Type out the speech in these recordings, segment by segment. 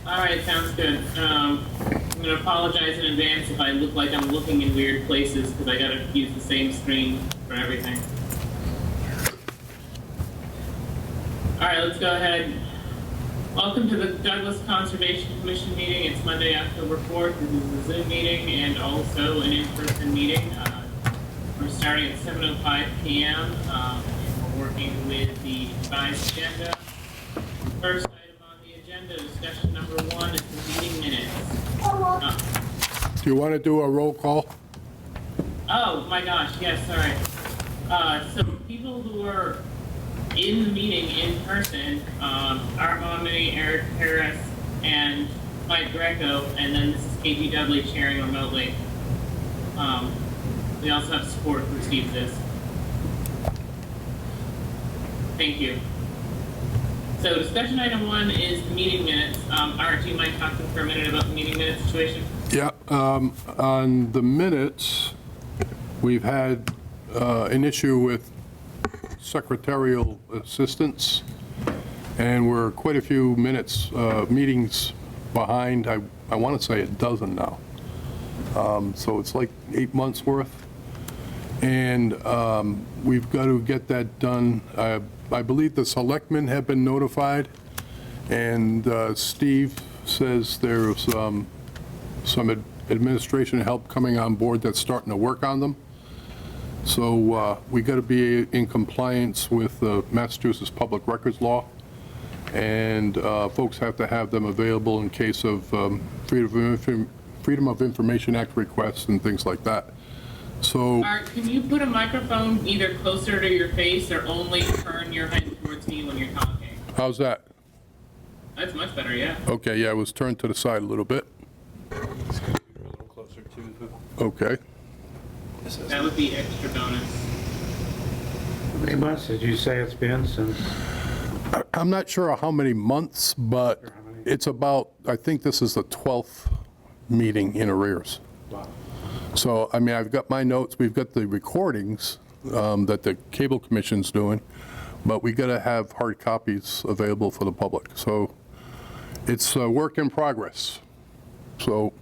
All right, sounds good. I'm going to apologize in advance if I look like I'm looking in weird places because I got to use the same screen for everything. All right, let's go ahead. Welcome to the Douglas Conservation Commission meeting. It's Monday, October 4th. This is a Zoom meeting and also an in-person meeting. We're starting at 7:05 p.m. And we're working with the revised agenda. First item on the agenda, discussion number 1 is the meeting minutes. Do you want to do a roll call? Oh my gosh, yes, sorry. So people who are in the meeting in person, Art Momini, Eric Harris, and Mike Greco, and then this is KG Dudley chairing remotely. We also have support from Steve Zisk. Thank you. So discussion item 1 is the meeting minutes. Art, do you mind talking for a minute about the meeting minute situation? Yeah, on the minutes, we've had an issue with secretarial assistance, and we're quite a few meetings behind. I want to say a dozen now. So it's like 8 months worth. And we've got to get that done. I believe the selectmen have been notified, and Steve says there's some administration help coming on board that's starting to work on them. So we got to be in compliance with the Massachusetts Public Records Law, and folks have to have them available in case of Freedom of Information Act requests and things like that. So, Art, can you put a microphone either closer to your face or only turn your head towards me when you're talking? how's that? That's much better, yeah. Okay, yeah, it was turned to the side a little bit. A little closer to the... Okay. That would be extra bonus. How many months did you say it's been since? I'm not sure how many months, but it's about, I think this is the 12th meeting in arrears. Wow. So, I mean, I've got my notes, we've got the recordings that the Cable Commission's doing, but we got to have hard copies available for the public. So it's a work in progress. So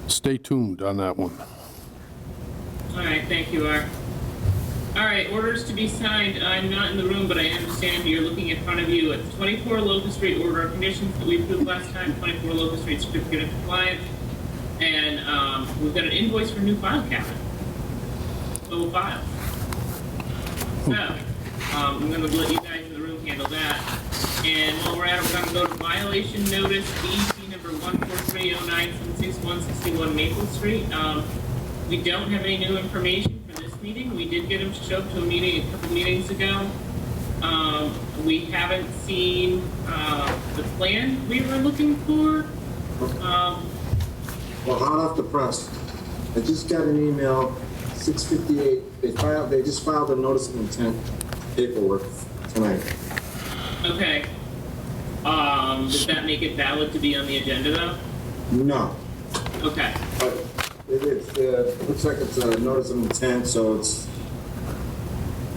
stay tuned on that one. All right, thank you, Art. All right, orders to be signed. I'm not in the room, but I understand you're looking in front of you at 24 Locust Street order of conditions that we approved last time, 24 Locust Street certificate of compliance, and we've got an invoice for new file cabinet. Total files. So, I'm going to let you guys in the room handle that. And while we're at it, we're going to go to violation notice, DEC number 14309766161 Maple Street. We don't have any new information for this meeting. We did get him to show up to a meeting a couple meetings ago. We haven't seen the plan we were looking for. Well, hot off the press. I just got an email, 6:58. They just filed a notice of intent paperwork tonight. Okay. Does that make it valid to be on the agenda though? No. Okay. But it looks like it's a notice of intent, so it's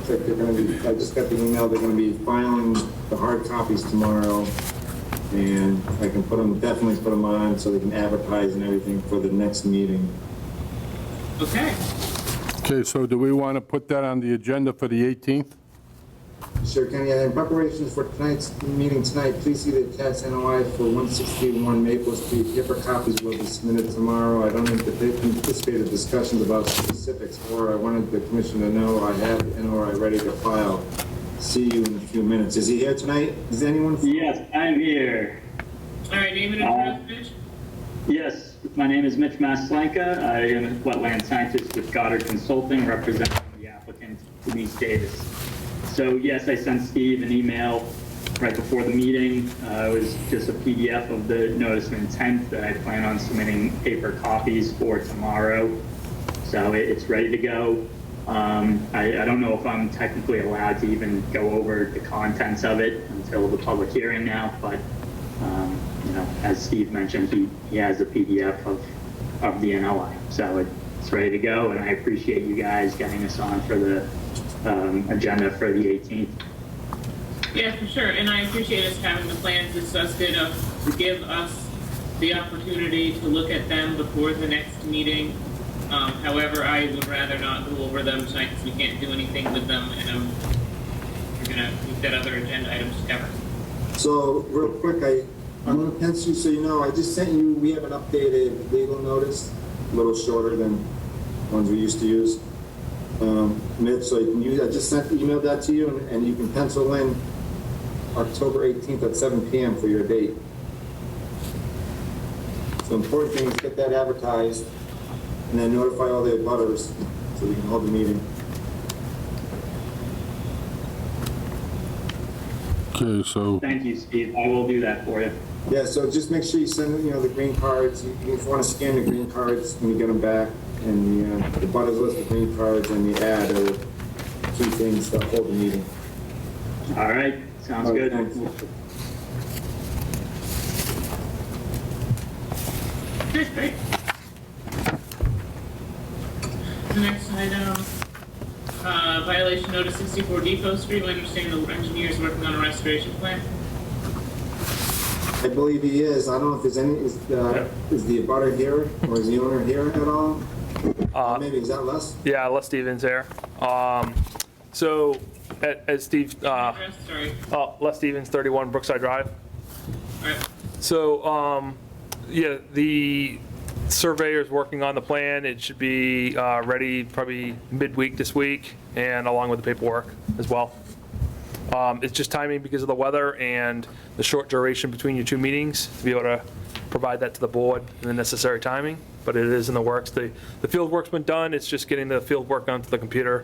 like they're going to be, I just got the email, they're going to be filing the hard copies tomorrow, and I can definitely put them on so they can advertise and everything for the next meeting. Okay. Okay, so do we want to put that on the agenda for the 18th? Sure, Kenny. In preparations for tonight's meeting tonight, please see the attached NOI for 161 Maple Street. Paper copies will be submitted tomorrow. I don't anticipate discussions about specifics, or I wanted the commission to know I have the NOI ready to file. See you in a few minutes. Is he here tonight? Is anyone? Yes, I'm here. All right, name and address, Mitch. Yes, my name is Mitch Maslenka. I am a wetland scientist with Goddard Consulting, representing the applicant, Denise Davis. So yes, I sent Steve an email right before the meeting. It was just a PDF of the notice of intent that I plan on submitting paper copies for tomorrow. So it's ready to go. I don't know if I'm technically allowed to even go over the contents of it until the public hearing now, but you know, as Steve mentioned, he has a PDF of the NOI. So it's ready to go, and I appreciate you guys getting us on for the agenda for the 18th. Yeah, for sure. And I appreciate us having the plans discussed it to give us the opportunity to look at them before the next meeting. However, I would rather not go over them tonight because we can't do anything with them, and we've got other agenda items to cover. So, real quick, I'm gonna pencil you so you know, I just sent you, we have an updated legal notice, a little shorter than ones we used to use. Mitch, so you can use, I just emailed that to you, and you can pencil in October 18th at 7 p.m. for your date. So important thing is get that advertised, and then notify all the abutters so we can hold the meeting. Okay, so, Thank you, Steve. I will do that for you. Yeah, so just make sure you send, the green cards. If you want to scan the green cards when you get them back, and the butters list, the green cards, and the ad are key things that hold the meeting. All right, sounds All right, good. thanks. Okay, great. The next item, violation notice 64 Depot Street. We understand the engineer's working on a restoration plan. I believe he is. I don't know if there's any, is the abutter here, or is the owner here at all? Maybe, is that Les? Yeah, Les Stevens here. So, as Steve, Address, sorry. Les Stevens, 31 Brookside Drive. All right. So, yeah, the surveyor's working on the plan. It should be ready probably midweek this week, and along with the paperwork as well. It's just timing because of the weather and the short duration between your two meetings to be able to provide that to the board in the necessary timing, but it is in the works. The field work's been done. It's just getting the field work onto the computer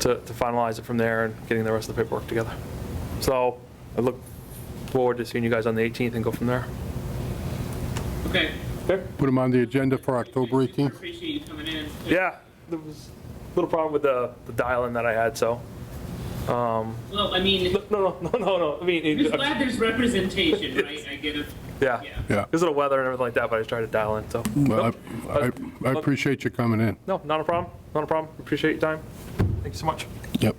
to finalize it from there and getting the rest of the paperwork together. So I look forward to seeing you guys on the 18th and go from there. Okay. Okay. put them on the agenda for October 18th? Appreciate you coming in. Yeah, there was a little problem with the dial-in that I had, so. Well, I mean, No. I mean, I'm just glad there's representation, right? I get it. yeah. Yeah. There's a little weather and everything like that, but I just tried to dial in, so. Well, Nope. I appreciate you coming in. No, not a problem. Not a problem. Appreciate your time. Thank you so much. Yep.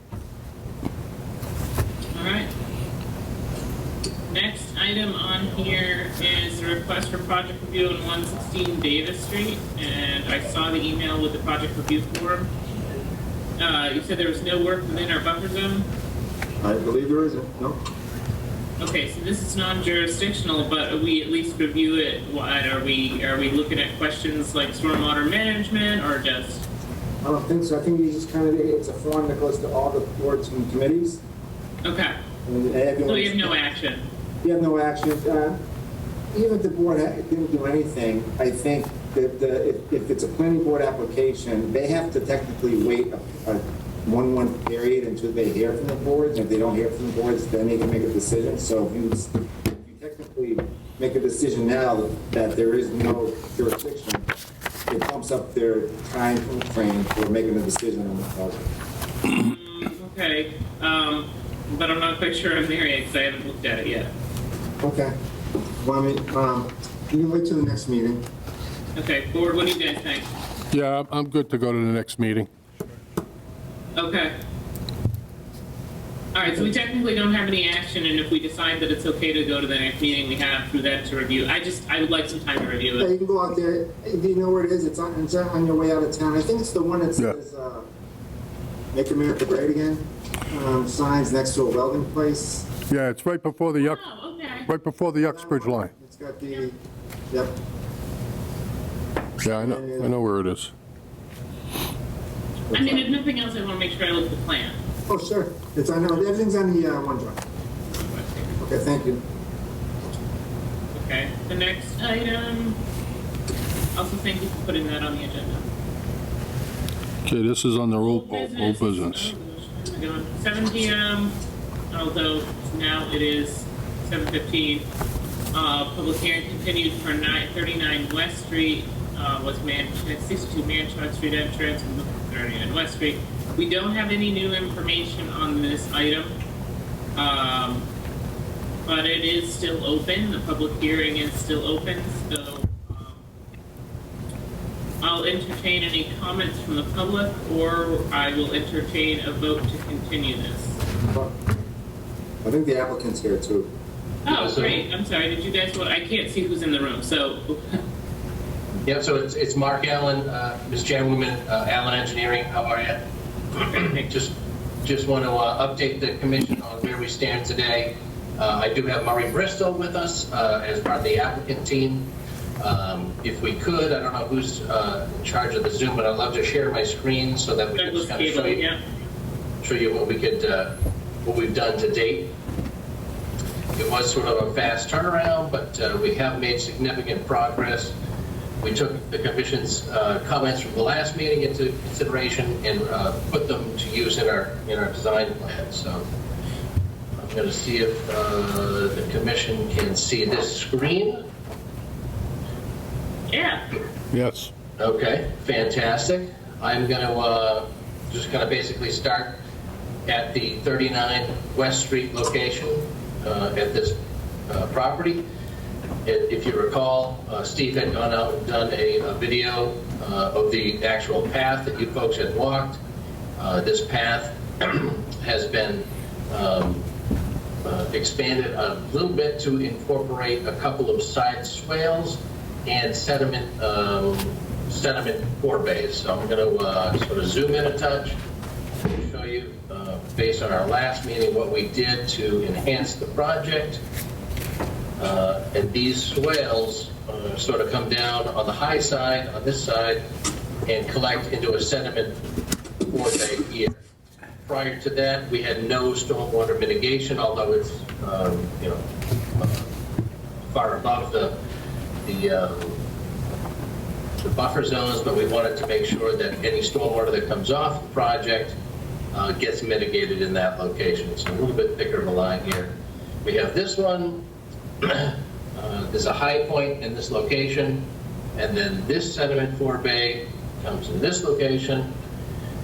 All right. Next item on here is the request for project review on 116 Davis Street, and I saw the email with the project review form. You said there was no work within our buffer zone? I believe there isn't, no? Okay, so this is non-jurisdictional, but we at least review it. What are we looking at questions like stormwater management or just? I don't think so. I think you just kind of, it's a form that goes to all the boards and committees. Okay, And so we have no action. You have no action. Even if the board didn't do anything, I think that if it's a planning board application, they have to technically wait a 1 month period until they hear from the boards. If they don't hear from the boards, then they can make a decision. So if you technically make a decision now that there is no jurisdiction, it bumps up their time frame for making a decision on the project. Okay, but I'm not quite sure I'm there yet because I haven't looked at it yet. Okay. Well, I mean, you can wait till the next meeting. Okay, board, what do you guys think? Yeah, I'm good to go to the next meeting. Okay. All right, so we technically don't have any action, and if we decide that it's okay to go to the next meeting, we have through that to review. I would like some time to review Yeah, it. you can go out there. Do you know where it is? It's on your way out of town. I think it's the one that says, Make America Great Again. Signs next to a welding place. Yeah, it's right before the Oh, okay. right before the Uxbridge line. It's got the, yep. Yeah, I know where it is. I mean, if nothing else, I want to make sure I look at the plan. Oh, sure. It's on, everything's on the OneDrive. Okay, thank you. Okay, the next item, also thank you for putting that on the agenda. Okay, this is on the old business. 7 p.m., although now it is 7:15. Public hearing continued for 39 West Street, 62 Manchester Street entrance, and 39 West Street. We don't have any new information on this item, but it is still open. The public hearing is still open, so I'll entertain any comments from the public, or I will entertain a vote to continue this. I think the applicant's here too. Oh, So- great, I'm sorry, did you guys, I can't see who's in the room, so, Yeah, so it's Mark Allen, Ms. Chairwoman, Allen Engineering, how are you? Just want to update the commission on where we stand today. I do have Murray Bristol with us as part of the applicant team. If we could, I don't know who's in charge of the Zoom, but I'd love to share my screen so that we can Douglas just kind of Cable, yeah. show you what we could, what we've done to date. It was sort of a fast turnaround, but we have made significant progress. We took the commission's comments from the last meeting into consideration and put them to use in our design plan. So I'm going to see if the commission can see this screen. Yeah, Yes. Okay, fantastic. I'm going to just kind of basically start at the 39 West Street location at this property. If you recall, Steve had gone out and done a video of the actual path that you folks had walked. This path has been expanded a little bit to incorporate a couple of side swales and sediment forebays. So I'm going to sort of zoom in a touch and show you, based on our last meeting, what we did to enhance the project. And these swales sort of come down on the high side, on this side, and collect into a sediment forebay here. Prior to that, we had no stormwater mitigation, although it's far above the buffer zones, but we wanted to make sure that any stormwater that comes off the project gets mitigated in that location. So a little bit thicker of a line here. We have this one. There's a high point in this location, and then this sediment forebay comes in this location,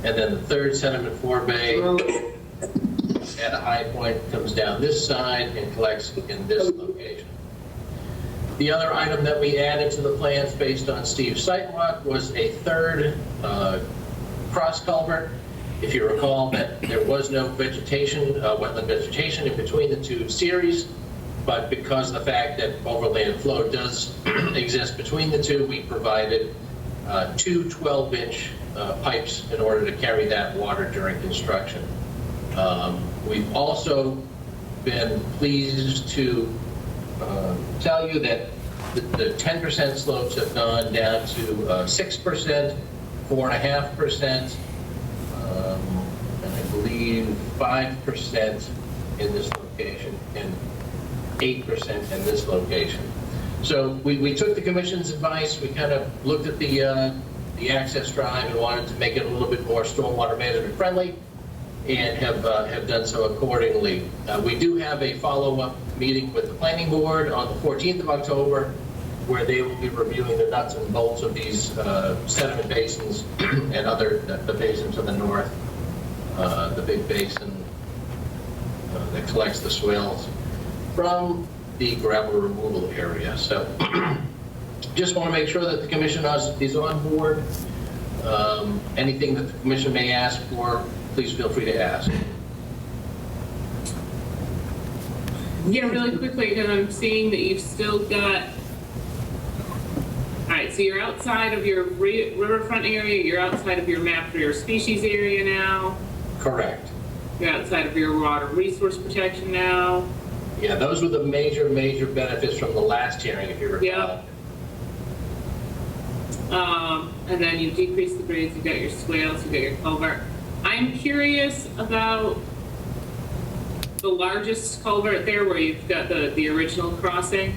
and then the third sediment forebay at a high point comes down this side and collects in this location. The other item that we added to the plans based on Steve's sidewalk was a third cross culvert. If you recall that there was no vegetation, wetland vegetation in between the two series, but because of the fact that overland flow does exist between the two, we provided two 12-inch pipes in order to carry that water during construction. We've also been pleased to tell you that the 10% slopes have gone down to 6%, 4.5%, and I believe 5% in this location, and 8% in this location. So we took the commission's advice. We kind of looked at the access drive and wanted to make it a little bit more stormwater management friendly, and have done so accordingly. We do have a follow-up meeting with the planning board on the 14th of October, where they will be reviewing the nuts and bolts of these sediment basins and the basin to the north, the big basin that collects the swales from the gravel removal area. So just want to make sure that the commission is on board. Anything that the commission may ask for, please feel free to ask. yeah, really quickly, because I'm seeing that you've still got, all right, so you're outside of your riverfront area, you're outside of your map for your species area now, Correct. you're outside of your water resource protection now. Yeah, those were the major benefits from the last hearing, if you recall. Yep. And then you decrease the grades, you got your swales, you got your culvert. I'm curious about the largest culvert there where you've got the original crossing.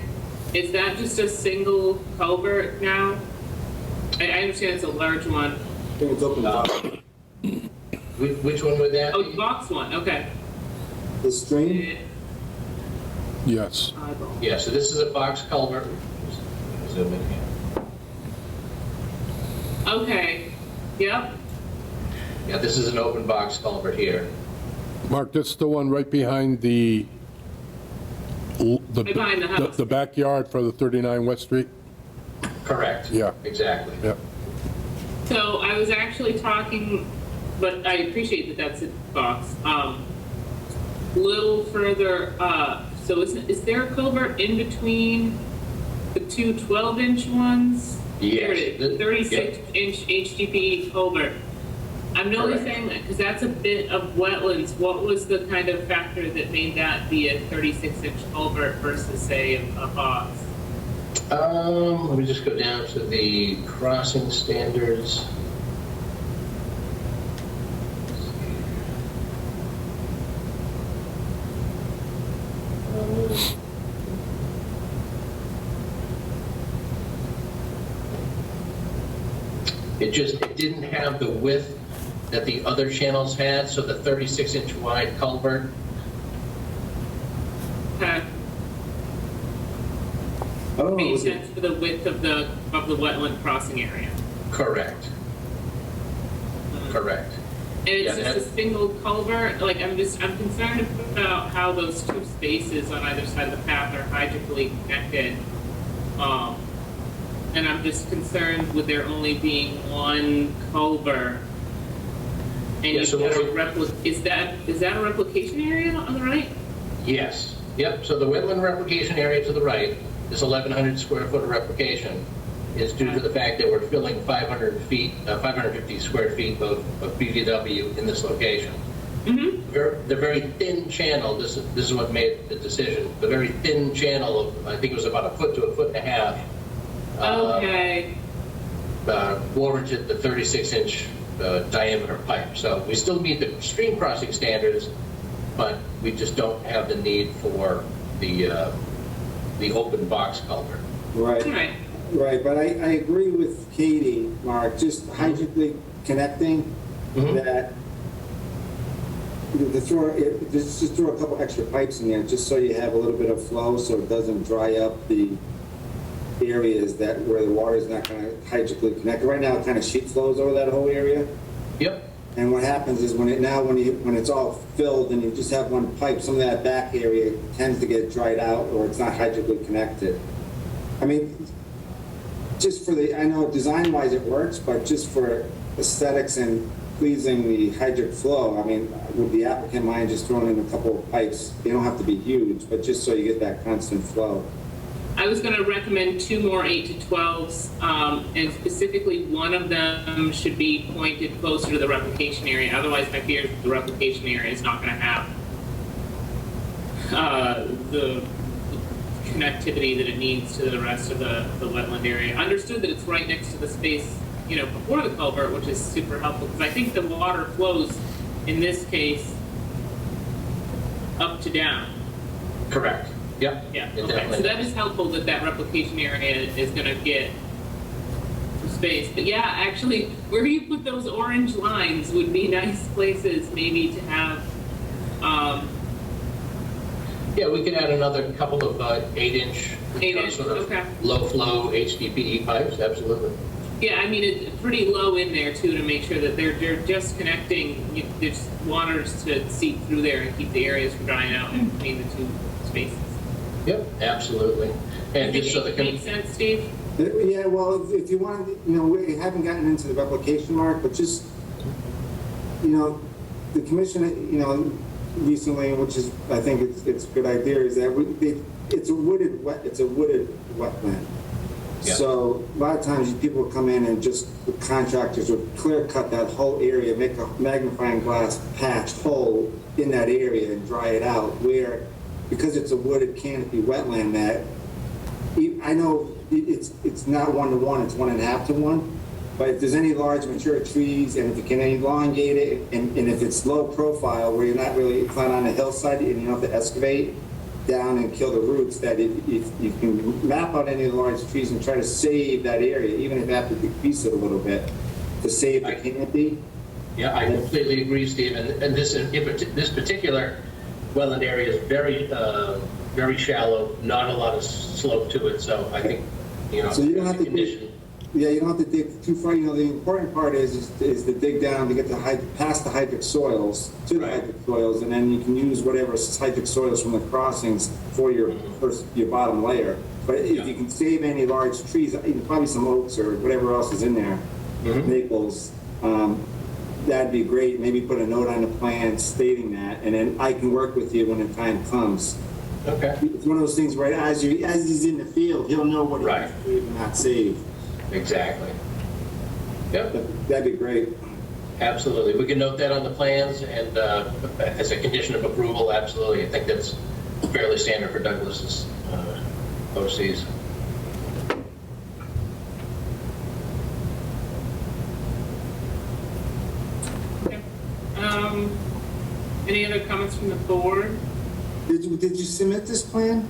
Is that just a single culvert now? I understand it's a large one. I think it's open up. Which one would that Oh, be? the box one, okay. The stream, Yes. Eyeball. Yeah, so this is a box culvert. Just zoom in here. Okay, yep, Yeah, this is an open box culvert here. Mark, that's the one right behind the behind the house. the backyard for the 39 West Street? Correct. Yeah. Exactly. Yeah. So I was actually talking, but I appreciate that that's a box. Little further So is there a culvert in between the two 12-inch ones? There it is, 36-inch HDPE culvert. I'm noticing that, because that's a bit of wetlands, what was the kind of factor that made that be a 36-inch culvert versus, say, a box? Let me just go down to the crossing standards. It didn't have the width that the other channels had, so the 36-inch wide culvert. Okay. Oh, Made sense for the width of the wetland crossing area. Correct. Correct. And it's Yeah, just a single culvert, like, I'm concerned about how those two spaces on either side of the path are hydrically connected. And I'm just concerned with there only being one culvert. And Yeah, you've so got what is that a replication area on the right? Yes. Yep. So the wetland replication area to the right, this 1,100 square foot of replication, is due to the fact that we're filling 550 square feet of BVW in this location. Mm-hmm. The very thin channel, this is what made the decision, the very thin channel of, I think it was about a foot to a foot and a half, Okay. warranted the 36-inch diameter pipe. So we still meet the stream crossing standards, but we just don't have the need for the open box culvert. right. All right. Right, but I agree with Katie, Mark, just hydrically connecting that, just throw a couple extra pipes in there, just so you have a little bit of flow, so it doesn't dry up the areas where the water is not going to hydrically connect. Right now, it kind of sheet flows over that whole area. Yep. And what happens is when it's all filled and you just have one pipe, some of that back area tends to get dried out, or it's not hydrically connected. I mean, just for I know design-wise it works, but just for aesthetics and pleasing the hydric flow, I mean, would the applicant mind just throwing in a couple of pipes? They don't have to be huge, but just so you get that constant flow. I was going to recommend 2 more 8 to 12s, and specifically one of them should be pointed closer to the replication area. Otherwise, my fear is the replication area is not going to have the connectivity that it needs to the rest of the wetland area. Understood that it's right next to the space, before the culvert, which is super helpful, because I think the water flows, in this case, up to down. Correct. Yep. Yeah, It okay, definitely so that is helpful that that replication area is gonna get some space. But yeah, actually, where you put those orange lines would be nice places maybe to have, Yeah, we could add another couple of 8-inch, 8-inch, sort of okay. low-flow HDPE pipes, absolutely. Yeah, I mean, it's pretty low in there too, to make sure that they're just connecting, there's waters to seep through there and keep the areas from drying out in between the two spaces. Yep, absolutely. And just so Does the it make sense, Steve? Yeah, well, if you want, we haven't gotten into the replication, Mark, but just, the commission, recently, which is, I think it's a good idea, is that it's a wooded wetland. Yeah. So a lot of times people come in and just, the contractors would clear cut that whole area, make a magnifying glass patched hole in that area and dry it out, where, because it's a wooded canopy wetland, that, I know it's not 1-to-1, it's 1.5 to 1, but if there's any large mature trees, and if you can elongate it, and if it's low profile, where it's not on a hillside, and you don't have to excavate down and kill the roots, that if you can map out any large trees and try to save that area, even if you have to decrease it a little bit, to save the canopy. Yeah, I completely agree, Steve. And this particular wetland area is very shallow, not a lot of slope to it, so I think, So you don't have to condition. you don't have to dig too far. The important part is to dig down to get past the hydric soils, to the Right. hydric soils, and then you can use whatever hydric soils from the crossings for your bottom layer. But if you can save any large trees, probably some oaks or whatever else is in there, maples, that'd be great. Maybe put a note on the plan stating that, and then I can work with you when the time comes Okay, It's one of those things where as he's in the field, he'll know what he Right. can save and not save. exactly. Yep, That'd be great. absolutely. We can note that on the plans and as a condition of approval, absolutely. I think that's fairly standard for Douglas's OCs. Okay. Any other comments from the board? Did you submit this plan?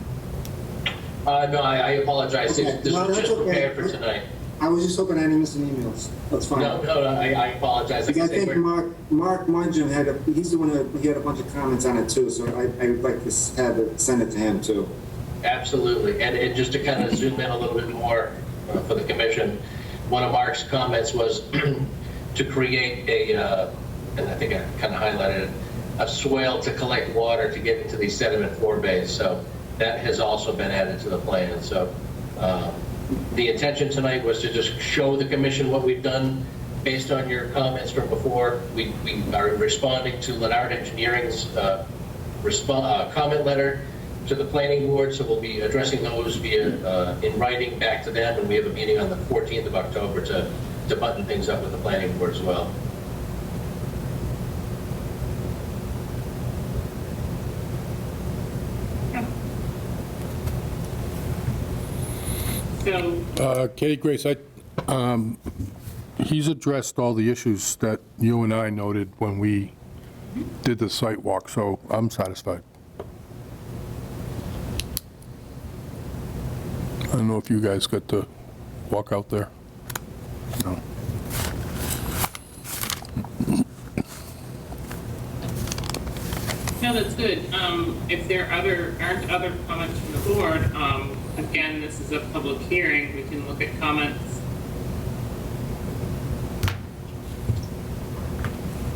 No, I apologize. Okay. This No, was that's just okay. prepared for tonight. I was just hoping I didn't miss any emails. That's fine. No, I apologize. Like, I think Mark Mungin he's the one he had a bunch of comments on it too, so I would like to send it to him too. Absolutely. And just to kind of zoom in a little bit more for the commission, one of Mark's comments was to create and I think I kind of highlighted it, a swale to collect water to get into these sediment forebays. So that has also been added to the plan. So the intention tonight was to just show the commission what we've done based on your comments from before. We are responding to Leonard Engineering's comment letter to the planning board, so we'll be addressing those via in writing back to them, and we have a meeting on the 14th of October to button things up with the planning board as well. So, Katie Grace, he's addressed all the issues that you and I noted when we did the site walk, so I'm satisfied. I don't know if you guys got to walk out there. No. no, that's good. If there aren't other comments from the board, again, this is a public hearing. We can look at comments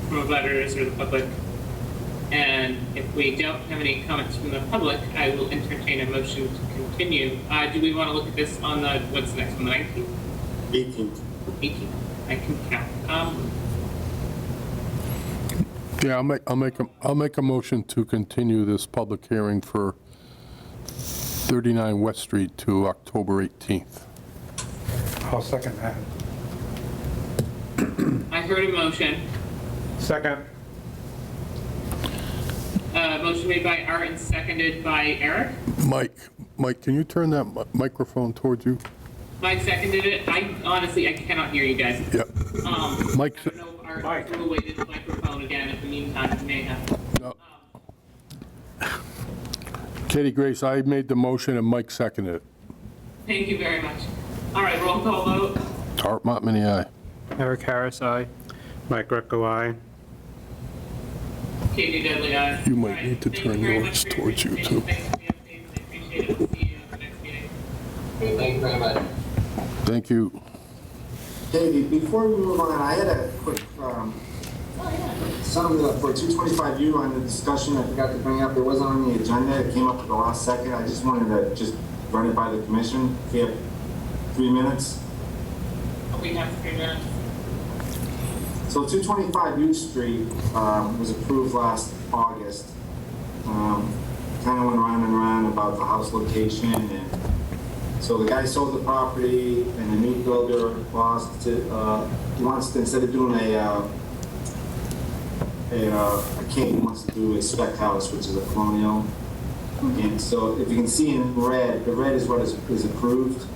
from abutters or the public. And if we don't have any comments from the public, I will entertain a motion to continue. Do we want to look at this on the, what's the next one, the 19th? 18th. 18th. I can count. Yeah, I'll make a motion to continue this public hearing for 39 West Street to October 18th. I'll second that. I heard a motion. Second. Motion made by Art and seconded by Eric. Mike, can you turn that microphone towards you? Mike seconded it. I cannot hear you guys. Yep. Mike, I don't know if Art threw away his microphone again. In the meantime, he may have. no. Katie Grace, I made the motion and Mike seconded it. Thank you very much. All right, roll call vote. Art Montminy, aye. Eric Harris, aye. Mike Greco, aye. Katie Dudley, aye. You might All right, need to thank turn very yours much for your towards you, presentation. too. Thanks for the updates. I appreciate it. We'll see you at the next meeting. Thank you very much. Thank you. Katie, before we move on, I had a quick, something for 225U on the discussion I forgot to bring up. It wasn't on the agenda. It came up at the last second. I just wanted to just run it by the commission. If you have 3 minutes. We have 3 minutes. So 225U Street was approved last August. Kind of went around and around about the house location, and so the guy sold the property, and the new builder wants to, instead of doing a king, wants to do a spec house, which is a colonial. And so if you can see in red, the red is what is approved.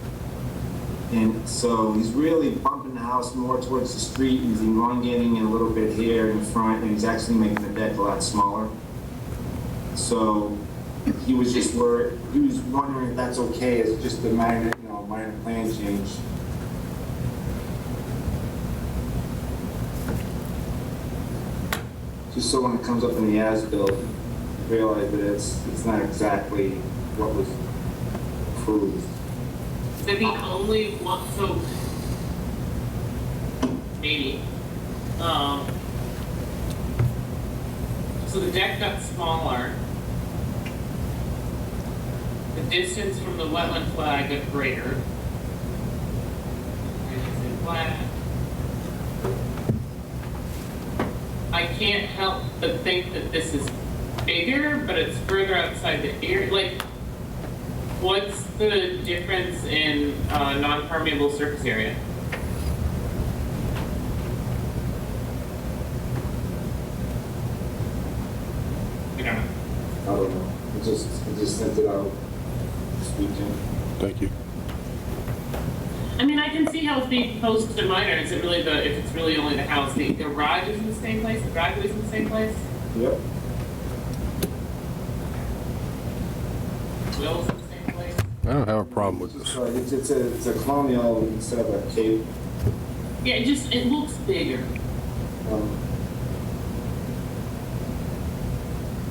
And so he's really bumping the house more towards the street. He's elongating it a little bit here in front, and he's actually making the deck a lot smaller. So he was just worried. He was wondering if that's okay as just a minor plan change. Just so when it comes up in the as-built, realize that it's not exactly what was approved. So the only one, so maybe, so the deck got smaller. The distance from the wetland flag got greater. I can't help but think that this is bigger, but it's further outside the area. Like, what's the difference in non-permeable surface area? I don't know. I don't know. I just sent it out this weekend. Thank you. I mean, I can see how it's being proposed to minor. Is it really if it's really only the house, the garage is in the same place, the driveway's in the same place, Yep. wheels in the same place? I don't have a problem with this. Sorry, it's a colonial instead of a cape. Yeah, it looks bigger.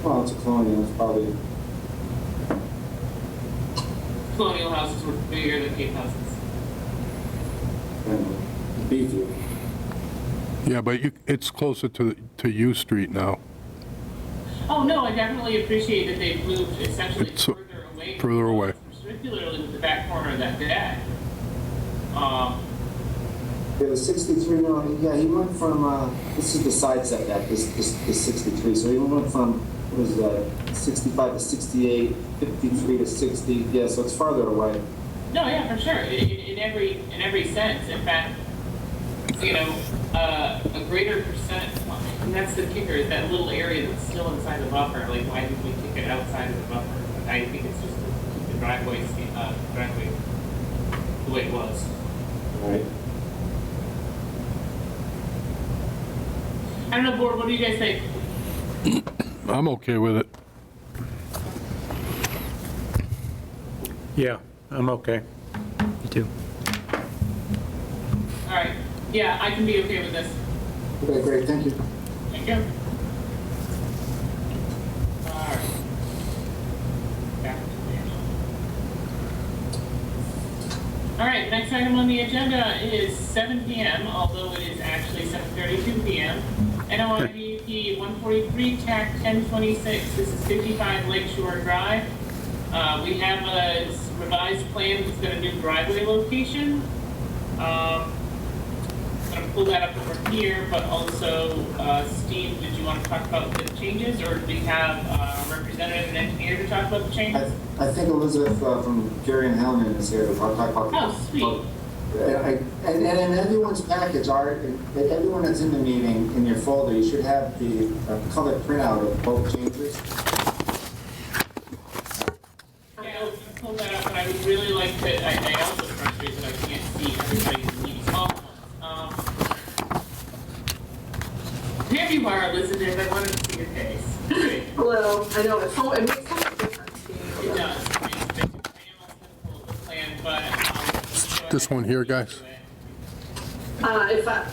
Well, it's a colonial, it's probably, Colonial houses were bigger than Cape houses. I don't know, beefier. Yeah, but it's closer to U Street now. Oh, no, I definitely appreciate that they've moved essentially It's further away. further away. Particularly with the back corner of that deck. Yeah, the 63, no, yeah, he went from, this is the side setback, this 63, so he went from, what was that, 65 to 68, 53 to 60, yeah, so it's farther away. No, yeah, for sure, in every sense. In fact, you know, a greater percent, and that's the kicker, is that little area that's still inside the buffer. Like, why did we kick it outside of the buffer? I think it's just to keep the driveway the way it was. Right. I don't know, board, what do you guys think? I'm okay with it. Yeah, I'm okay. Me too. All right, yeah, I can be okay with this. Okay, great, thank you. Thank you. All right. Back to the- All right, next item on the agenda is 7 p.m., although it is actually 7:32 p.m. NOI DUP 143, TAC 1026. This is 55 Lakeshore Drive. We have a revised plan that's got a new driveway location. I'm going to pull that up over here, but also, Steve, did you want to talk about the changes, or do we have a representative and engineer to talk about the changes? I think Elizabeth from Gary and Hellman is here to talk about. Oh, sweet. And in everyone's package, everyone that's in the meeting, in your folder, you should have the colored printout of both changes. Yeah, I'll pull that up, but I would really like to, I also frustrated that I can't see everybody's meetings all at once. There you are, Elizabeth, I wanted to see your face. Great. Hello, I know, it makes so much difference. It does. I am also going to pull up the plan, but. This one here, guys.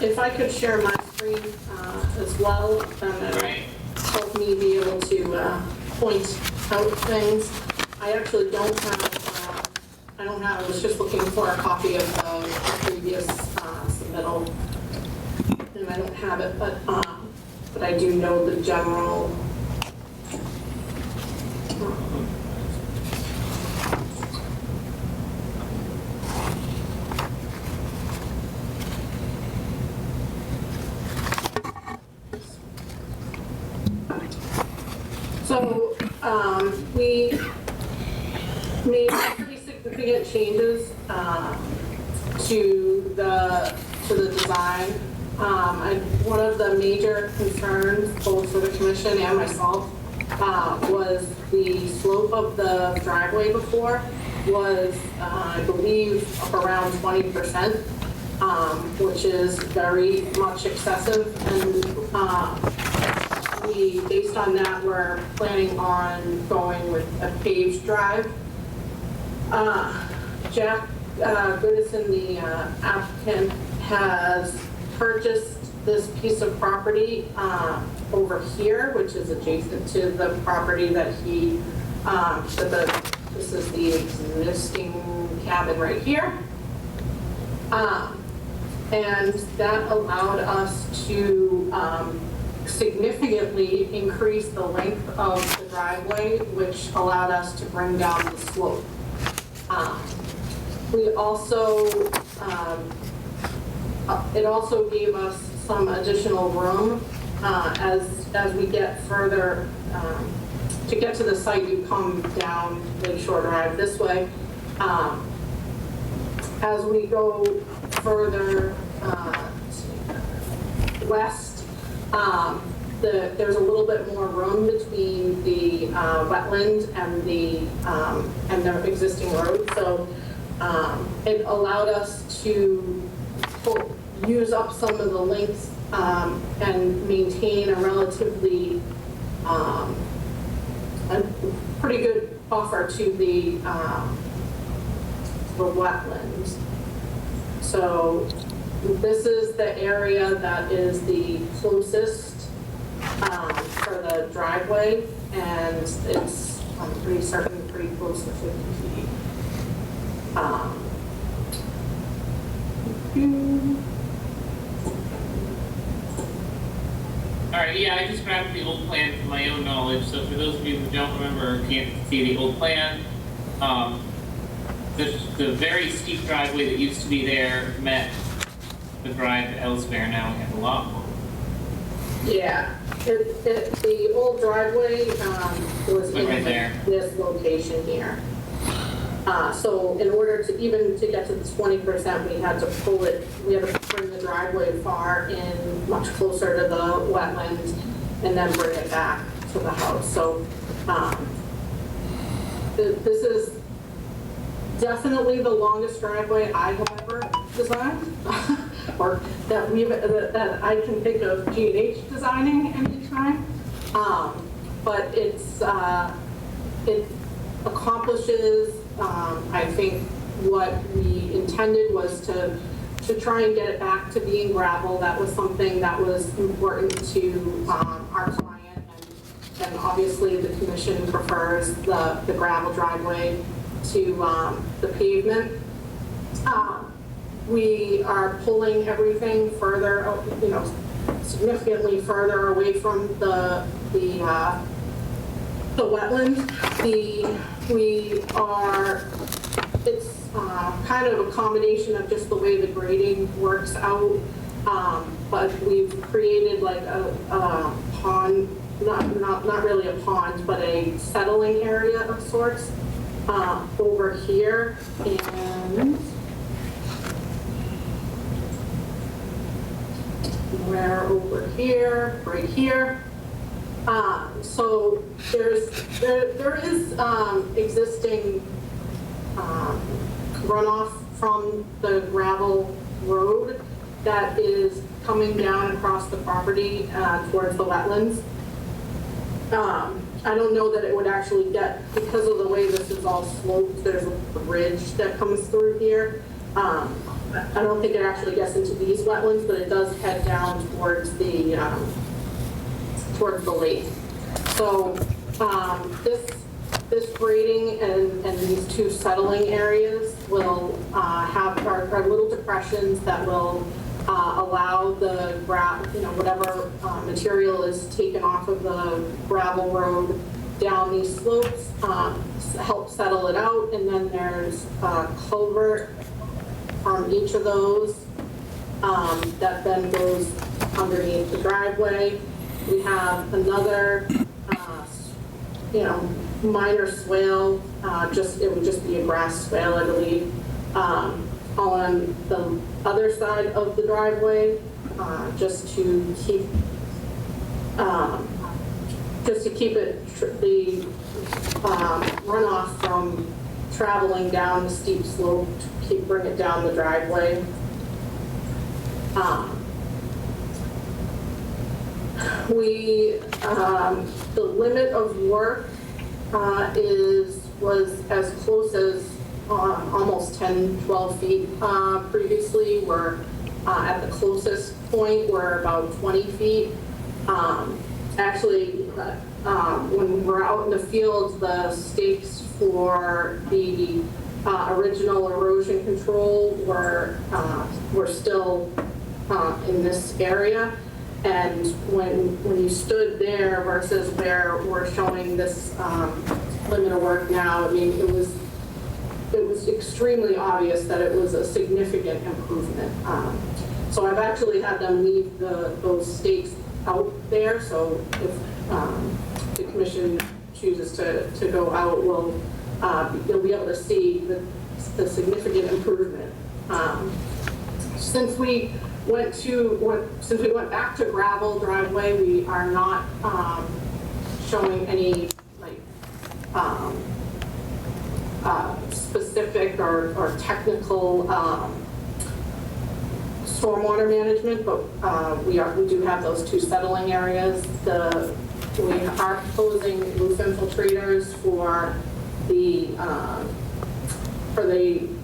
If I could share my screen as well, then it Right. would help me be able to point out things. I actually don't have, I was just looking for a copy of the previous submittal, and I don't have it, but I do know the general. So, we made pretty significant changes to the design. One of the major concerns, both for the commission and myself, was the slope of the driveway before was, I believe, up around 20%, which is very much excessive. And based on that, we're planning on going with a paved drive. Jack Goodison, the applicant, has purchased this piece of property over here, which is adjacent to the property that he, this is the existing cabin right here. And that allowed us to significantly increase the length of the driveway, which allowed us to bring down the slope. We also, it also gave us some additional room as we get further to get to the site, you come down Lake Shore Drive this way. As we go further west, there's a little bit more room between the wetland and the existing road. So it allowed us to use up some of the length and maintain a relatively a pretty good buffer to the wetlands. So this is the area that is the closest for the driveway, and it's, I'm pretty certain, pretty close to 50 feet. All right, yeah, I just grabbed the old plan for my own knowledge. So for those of you who don't remember or can't see the old plan, the very steep driveway that used to be there met the drive elsewhere. Now we have a lot more. Yeah, the old driveway was Right in there. this location here. So in order to even to get to the 20%, we had to pull it, we had to bring the driveway far in, much closer to the wetlands, and then bring it back to the house. So this is definitely the longest driveway I have ever designed, or that I can think of G&H designing any time. But it accomplishes, I think, what we intended was to try and get it back to being gravel. That was something that was important to our client, and obviously the commission prefers the gravel driveway to the pavement. We are pulling everything further, significantly further away from the wetland. It's kind of a combination of just the way the grading works out, but we've created like a pond, not really a pond, but a settling area of sorts over here, and where over here, right here. So there is existing runoff from the gravel road that is coming down across the property towards the wetlands. I don't know that it would actually get, because of the way this is all sloped, there's a bridge that comes through here. I don't think it actually gets into these wetlands, but it does head down towards the lake. So this grading and these two settling areas will have our little depressions that will allow the whatever material is taken off of the gravel road down these slopes, help settle it out, and then there's a culvert from each of those that then goes underneath the driveway. We have another, minor swale, it would just be a grass swale, I believe, on the other side of the driveway, just to keep the runoff from traveling down the steep slope, bring it down the driveway. The limit of work was as close as almost 10, 12 feet previously. We're at the closest point, we're about 20 feet. Actually, when we're out in the field, the stakes for the original erosion control were still in this area. And when you stood there versus where we're showing this limit of work now, I mean, it was extremely obvious that it was a significant improvement. So I've actually had them leave those stakes out there, so if the commission chooses to go out, you'll be able to see the significant improvement. Since we went back to gravel driveway, we are not showing any like specific or technical stormwater management, but we do have those two settling areas. We are proposing roof infiltrators for the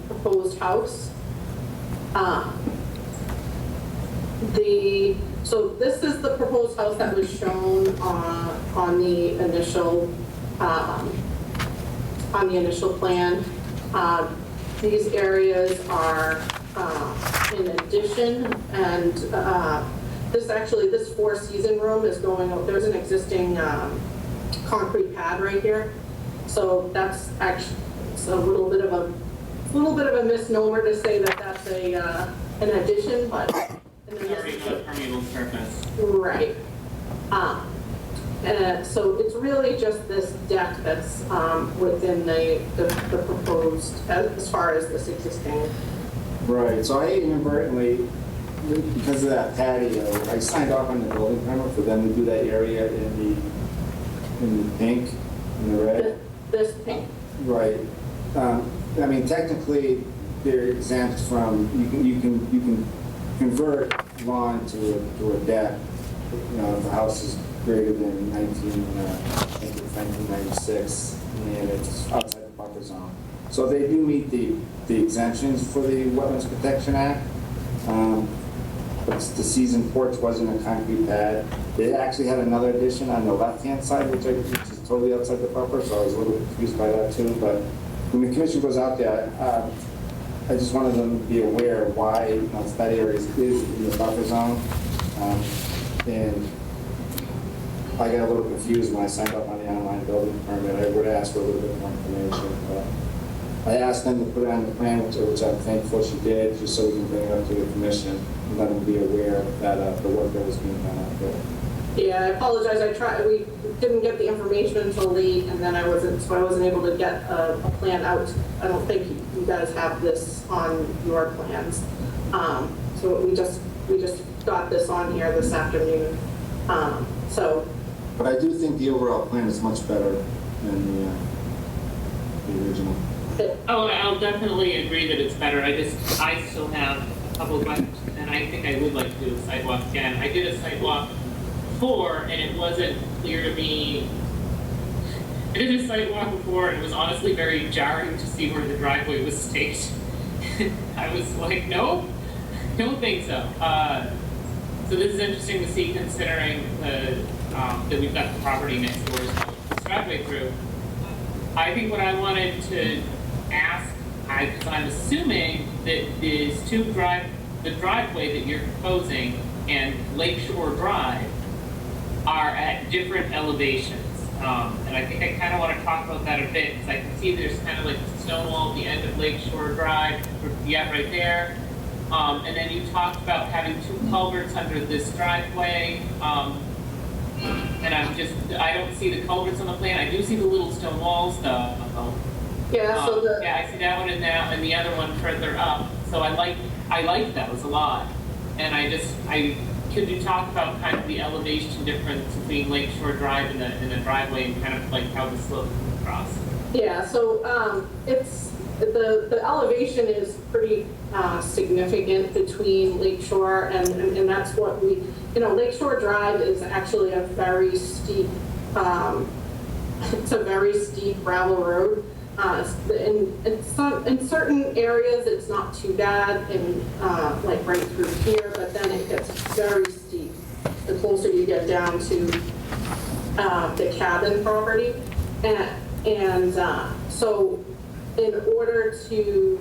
proposed house. So this is the proposed house that was shown on the initial plan. These areas are in addition, and this four-season room is going. There's an existing concrete pad right here, so that's actually a little bit of a misnomer to say that that's an addition, but. It's already got a permeable surface. Right. So it's really just this deck that's within the proposed, as far as this existing. Right, so I inadvertently, because of that patio, I signed off on the building permit for them to do that area in the pink, in the red. This pink. Right. I mean, technically, they're exempt from, you can convert lawn to a deck, you know, if the house is greater than 1996, and it's outside the buffer zone. So they do meet the exemptions for the Wetlands Protection Act. But the season porch wasn't a concrete pad. They actually had another addition on the left-hand side, which is totally outside the buffer, so I was a little confused by that too. But when the commission goes out there, I just wanted them to be aware of why, you know, that area is in the buffer zone. And I got a little confused when I signed up on the online building permit. I would ask for a little bit more information. But I asked them to put it on the plan, which I'm thankful she did, just so we can bring it up to the commission and let them be aware that the work that was being done out there. Yeah, I apologize. We didn't get the information until late, and then I wasn't able to get a plan out. I don't think you guys have this on your plans. So we just got this on here this afternoon. But I do think the overall plan is much better than the original. Oh, I'll definitely agree that it's better. I still have a couple of questions, and I think I would like to do a sidewalk again. I did a sidewalk before, and it wasn't clear to me. I did a sidewalk before, and it was honestly very jarring to see where the driveway was staked. I was like, no, don't think so. So this is interesting to see, considering that we've got the property next door's driveway through. I think what I wanted to ask, because I'm assuming that the driveway that you're proposing and Lakeshore Drive are at different elevations. And I think I kind of want to talk about that a bit, because I can see there's kind of like a stone wall at the end of Lakeshore Drive, right there. And then you talked about having two culverts under this driveway. And I don't see the culverts on the plan. I do see the little stone walls though. Yeah, I see that one and the other one further up. So I like those a lot. And could you talk about kind of the elevation difference between Lakeshore Drive and the driveway, and kind of like how the slope comes across? Yeah, so it's the elevation is pretty significant between Lakeshore and that's what Lakeshore Drive is actually a very steep, it's a very steep gravel road. In certain areas it's not too bad, and like right through here, but then it gets very steep the closer you get down to the cabin property, and so in order to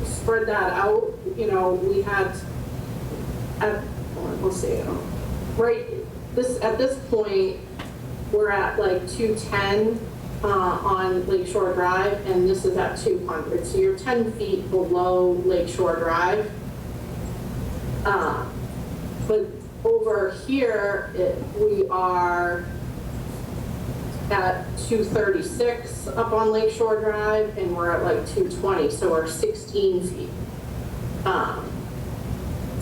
spread that out, we had at this point we're at like 210 on Lakeshore Drive, and this is at 200. So you're 10 feet below Lakeshore Drive. But over here, we are at 236 up on Lakeshore Drive, and we're at like 220, so we're 16 feet.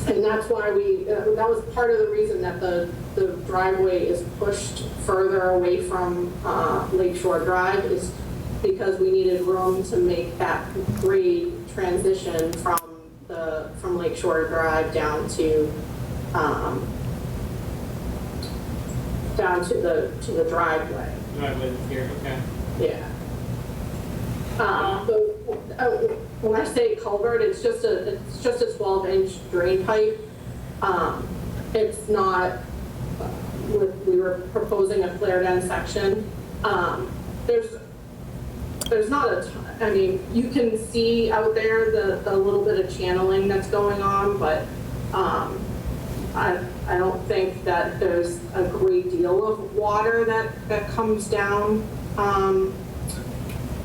And that's why that was part of the reason that the driveway is pushed further away from Lakeshore Drive, is because we needed room to make that grade transition from Lakeshore Drive down to the driveway. Driveway is here, okay. Yeah. When I say culvert, it's just a 12-inch drain pipe. It's not. We were proposing a flared-end section. There's not a ton. I mean, you can see out there the little bit of channeling that's going on, but I don't think that there's a great deal of water that comes down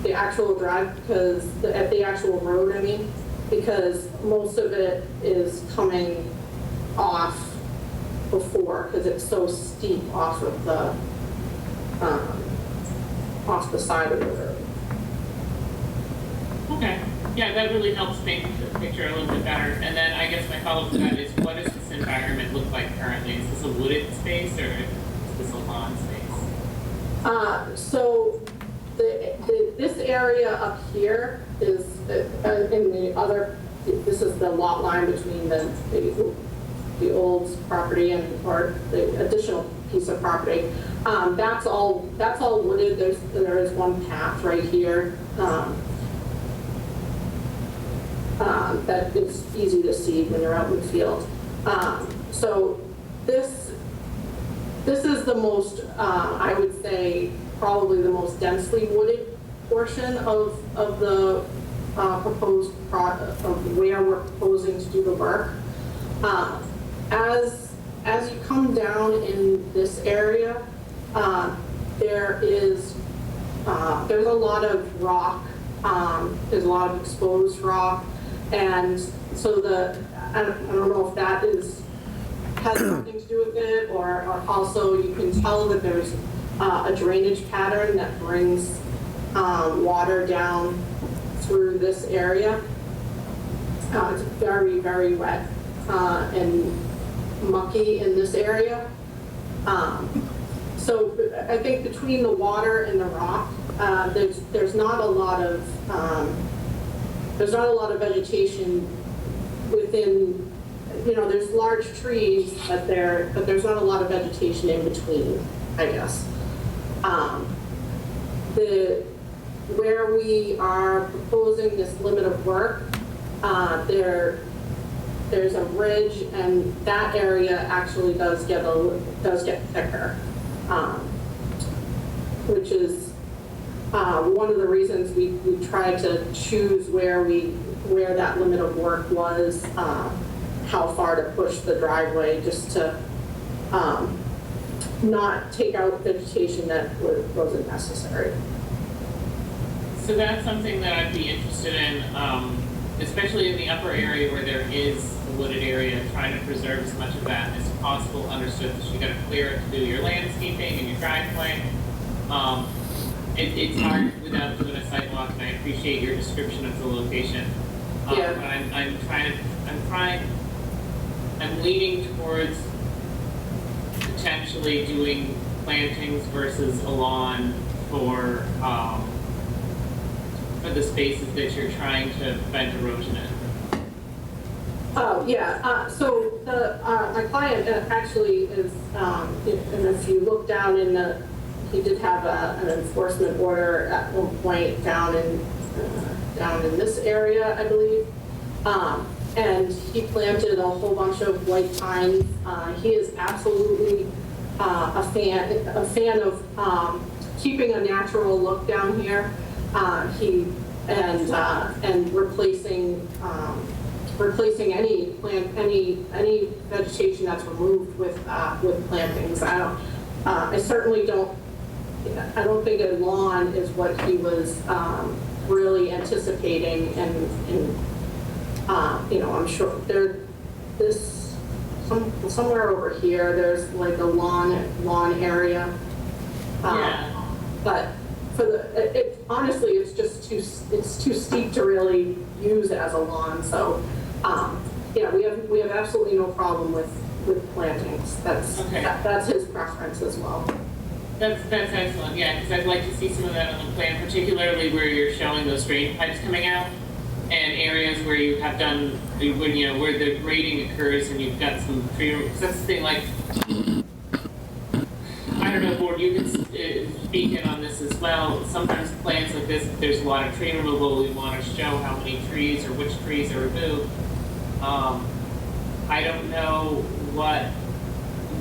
the actual drive, because at the actual road, I mean, because most of it is coming off before, because it's so steep off of the side of the road. Okay, yeah, that really helps make the picture a little bit better. And then I guess my follow-up to that is, what does this environment look like currently? Is this a wooded space or is this a lawn space? So this area up here is in the other. This is the lot line between the old property or the additional piece of property. That's all wooded. There is one path right here. That is easy to see when you're out in the field. So this is the most, I would say, probably the most densely wooded portion of the proposed of where we're proposing to do the work. As you come down in this area, there's a lot of rock. There's a lot of exposed rock. And so I don't know if that has something to do with it, or also you can tell that there's a drainage pattern that brings water down through this area. It's very, very wet and mucky in this area. So I think between the water and the rock, there's not a lot of vegetation within. There's large trees, but there's not a lot of vegetation in between, I guess. Where we are proposing this limit of work, there's a ridge, and that area actually does get thicker, which is one of the reasons we tried to choose where that limit of work was, how far to push the driveway, just to not take out vegetation that wasn't necessary. So that's something that I'd be interested in, especially in the upper area where there is a wooded area, trying to preserve as much of that as possible. Understood that you got to clear it to do your landscaping and your driveway. It's hard without doing a sidewalk, and I appreciate your description of the location. Yeah. But I'm leaning towards potentially doing plantings versus a lawn for the spaces that you're trying to prevent erosion in. Oh, yeah. So my client actually is, and if you look down he did have an enforcement order at one point down in this area, I believe. And he planted a whole bunch of white pines. He is absolutely a fan of keeping a natural look down here. And replacing any vegetation that's removed with plantings. I certainly don't. I don't think a lawn is what he was really anticipating, and I'm sure somewhere over here there's like a lawn area. Yeah. But for honestly, it's just too steep to really use as a lawn. So, yeah, we have absolutely no problem with plantings. That's his preference as well. That's excellent, yeah, because I'd like to see some of that on the plan, particularly where you're showing those drain pipes coming out and areas where you have done, where the grading occurs and you've got some tree, because that's the thing, like, I don't know, board, you can speak in on this as well. Sometimes plans like this, if there's a lot of tree removal, we want to show how many trees or which trees are removed. I don't know what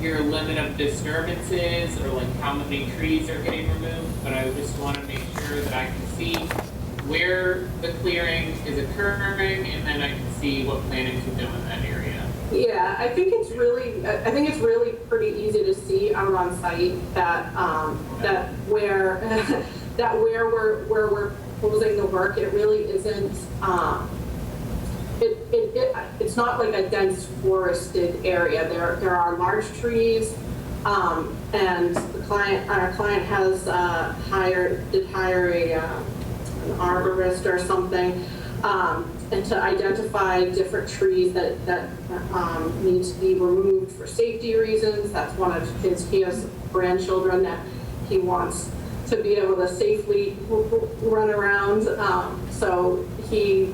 your limit of disturbance is or like how many trees are getting removed, but I just want to make sure that I can see where the clearing is occurring and then I can see what planning to do in that area. Yeah, I think it's really pretty easy to see out on site that where we're proposing the work, it really isn't. It's not like a dense forested area. There are large trees, and our client has did hire an arborist or something, and to identify different trees that need to be removed for safety reasons. That's one of he has grandchildren that he wants to be able to safely run around. So he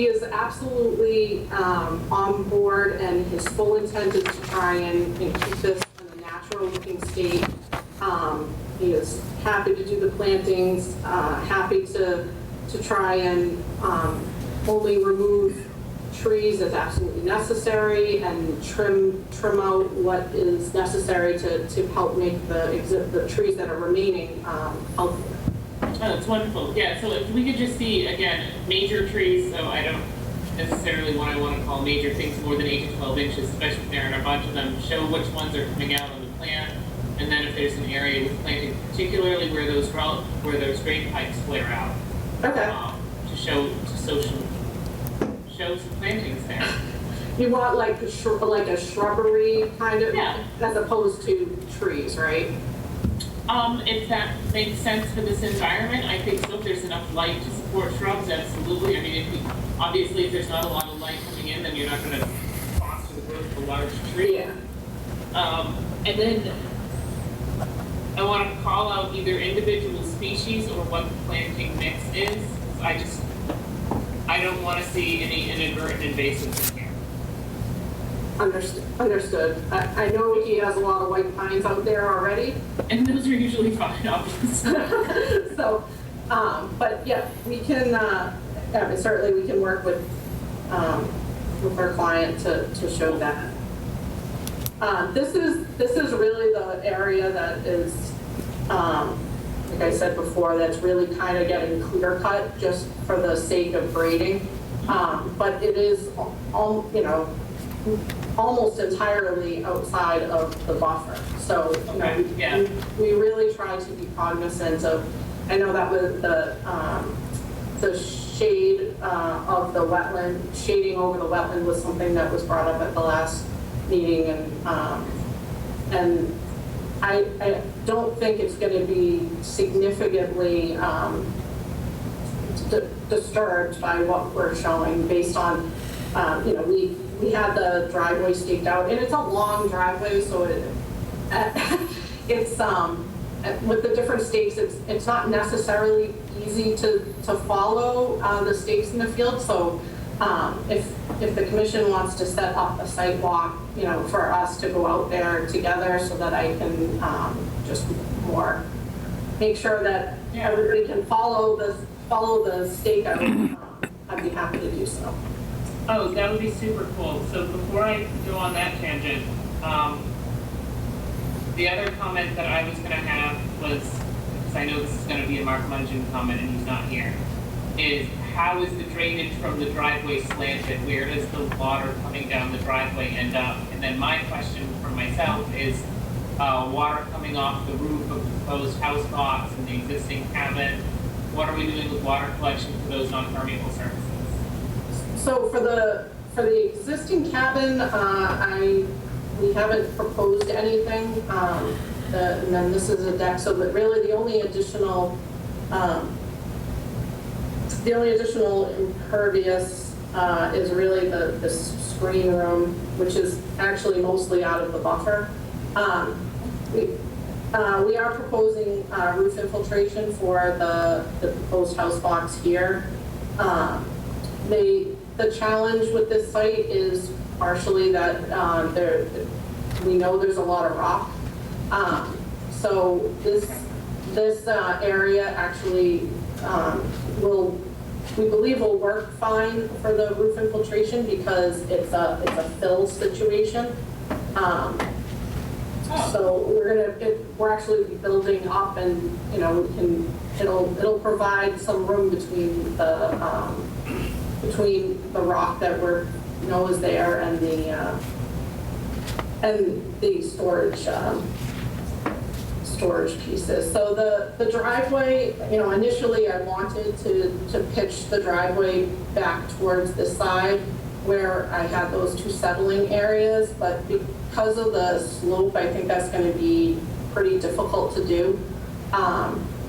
is absolutely on board, and his full intent is to try and keep this in a natural looking state. He is happy to do the plantings, happy to try and only remove trees as absolutely necessary and trim out what is necessary to help make the trees that are remaining healthier. Oh, that's wonderful. Yeah, so if we could just see, again, major trees, so I don't necessarily want to call major things more than 8 to 12 inches, especially if there are a bunch of them, show which ones are coming out on the plan, and then if there's an area with planting, particularly where those drain pipes flare out. Okay. To show some plantings there. You want like a shrubbery kind of, Yeah. as opposed to trees, right? If that makes sense for this environment, I think so. If there's enough light to support shrubs, absolutely. I mean, obviously if there's not a lot of light coming in, then you're not going to foster the growth of a large tree. Yeah. And then I want to call out either individual species or what the planting mix is. I don't want to see any inadvertent invasives in here. Understood. I know he has a lot of white pines out there already. And those are usually fine, obviously. So, but yeah, we can, certainly we can work with our client to show that. This is really the area that is, like I said before, that's really kind of getting clear cut just for the sake of grading. But it is, almost entirely outside of the buffer. So, we really try to be cognizant of, I know that with the shade of the wetland, shading over the wetland was something that was brought up at the last meeting, and I don't think it's going to be significantly disturbed by what we're showing based on, we had the driveway staked out, and it's a long driveway, so it's with the different stakes, it's not necessarily easy to follow the stakes in the field. So if the commission wants to set up a site walk, for us to go out there together, so that I can just more make sure that everybody can follow the stake out, I'd be happy to do so. Oh, that would be super cool. So before I go on that tangent, the other comment that I was going to have was, because I know this is going to be a Mark Mungin comment and he's not here, is how is the drainage from the driveway slanted? Where does the water coming down the driveway end up? And then my question for myself is, water coming off the roof of the proposed house box and the existing cabin, what are we doing with water collection for those non-permeable surfaces? So for the existing cabin, we haven't proposed anything. and then this is a deck, so that really the only additional impervious is really the screen room, which is actually mostly out of the buffer. We are proposing roof infiltration for the proposed house box here. The challenge with this site is partially that we know there's a lot of rock. So this area actually we believe will work fine for the roof infiltration because it's a fill situation. So we're actually building up, and it'll provide some room between the rock that we know is there and the storage pieces. So the driveway, initially I wanted to pitch the driveway back towards this side where I had those two settling areas, but because of the slope, I think that's going to be pretty difficult to do,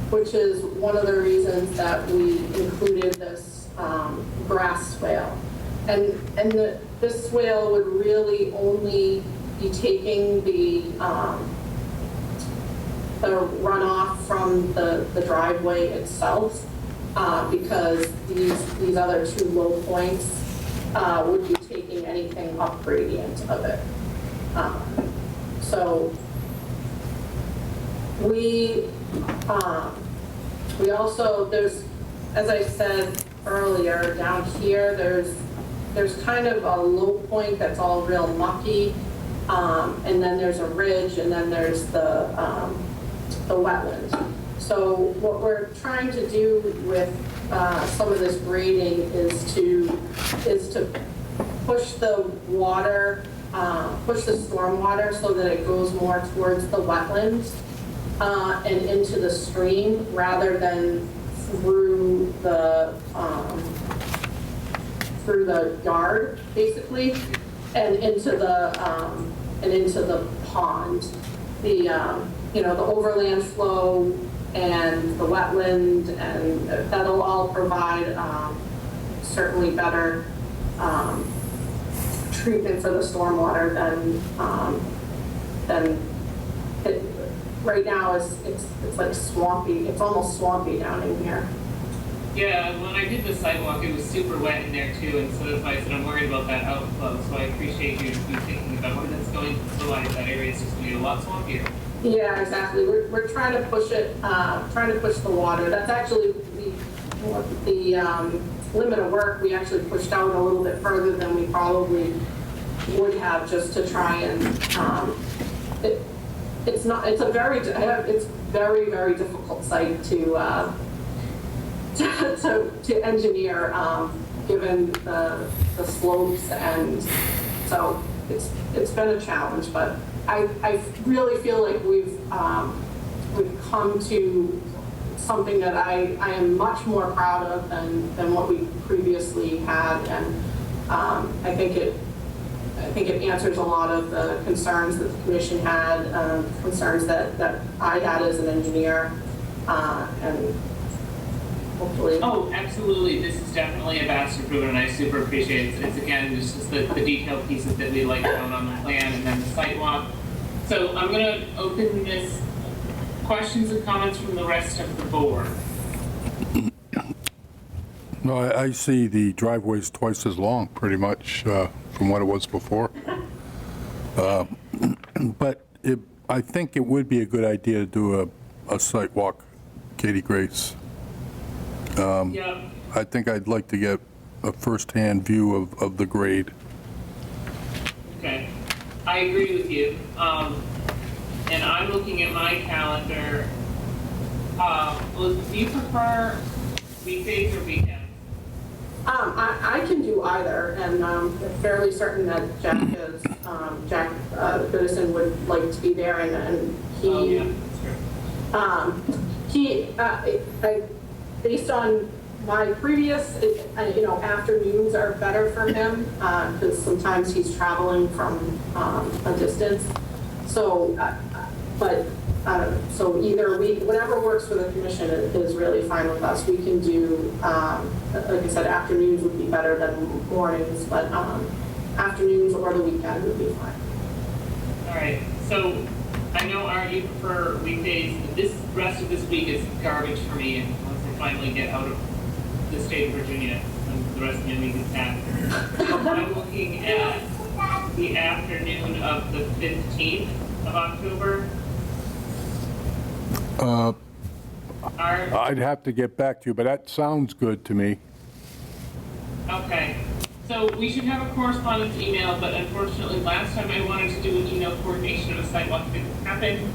which is one of the reasons that we included this grass swale. And this swale would really only be taking the runoff from the driveway itself, because these other two low points would be taking anything up gradient of it. So we also, there's, as I said earlier, down here, there's kind of a low point that's all real mucky, and then there's a ridge, and then there's the wetland. So what we're trying to do with some of this grading is to push the water, push the storm water so that it goes more towards the wetlands and into the stream rather than through the yard, basically, and into the pond. The overland flow and the wetland, and that'll all provide certainly better treatment for the stormwater than it right now is. It's like swampy. It's almost swampy down in here. Yeah, when I did the sidewalk, it was super wet in there too, and so that's why I said I'm worried about that outflow. So I appreciate you thinking about where that's going to realize that area is just going to be a lot swampier. Yeah, exactly. We're trying to push it, trying to push the water. That's actually the limit of work. We actually pushed out a little bit further than we probably would have, just to try and it's very, very difficult site to engineer, given the slopes, and so it's been a challenge, but I really feel like we've come to something that I am much more proud of than what we previously had, and I think it answers a lot of the concerns that the commission had, concerns that I had as an engineer, and hopefully. Oh, absolutely. This is definitely a vast improvement, and I super appreciate it. It's again, it's just the detailed pieces that we like down on the plan, and then the site walk. So I'm going to open this questions and comments from the rest of the board. No, I see the driveway's twice as long, pretty much, from what it was before. But I think it would be a good idea to do a site walk, Katie Grace. Yeah. I think I'd like to get a first-hand view of the grade. Okay. I agree with you. And I'm looking at my calendar. Do you prefer weekdays or weekends? I can do either, and I'm fairly certain that Jack Goodison would like to be there, and he, oh, yeah, that's true. Based on my previous, afternoons are better for him, because sometimes he's traveling from a distance. So, but So either whatever works for the commission is really fine with us. We can do, like I said, afternoons would be better than mornings, but afternoons or the weekend would be fine. All right, so I know, Art, you prefer weekdays. This rest of this week is garbage for me, and once I finally get out of the state of Virginia, the rest of the week is after. I'm looking at the afternoon of the 15th of October. Art? I'd have to get back to you, but that sounds good to me. Okay, so we should have a correspondence email, but unfortunately, last time I wanted to do an email coordination of a sidewalk didn't happen.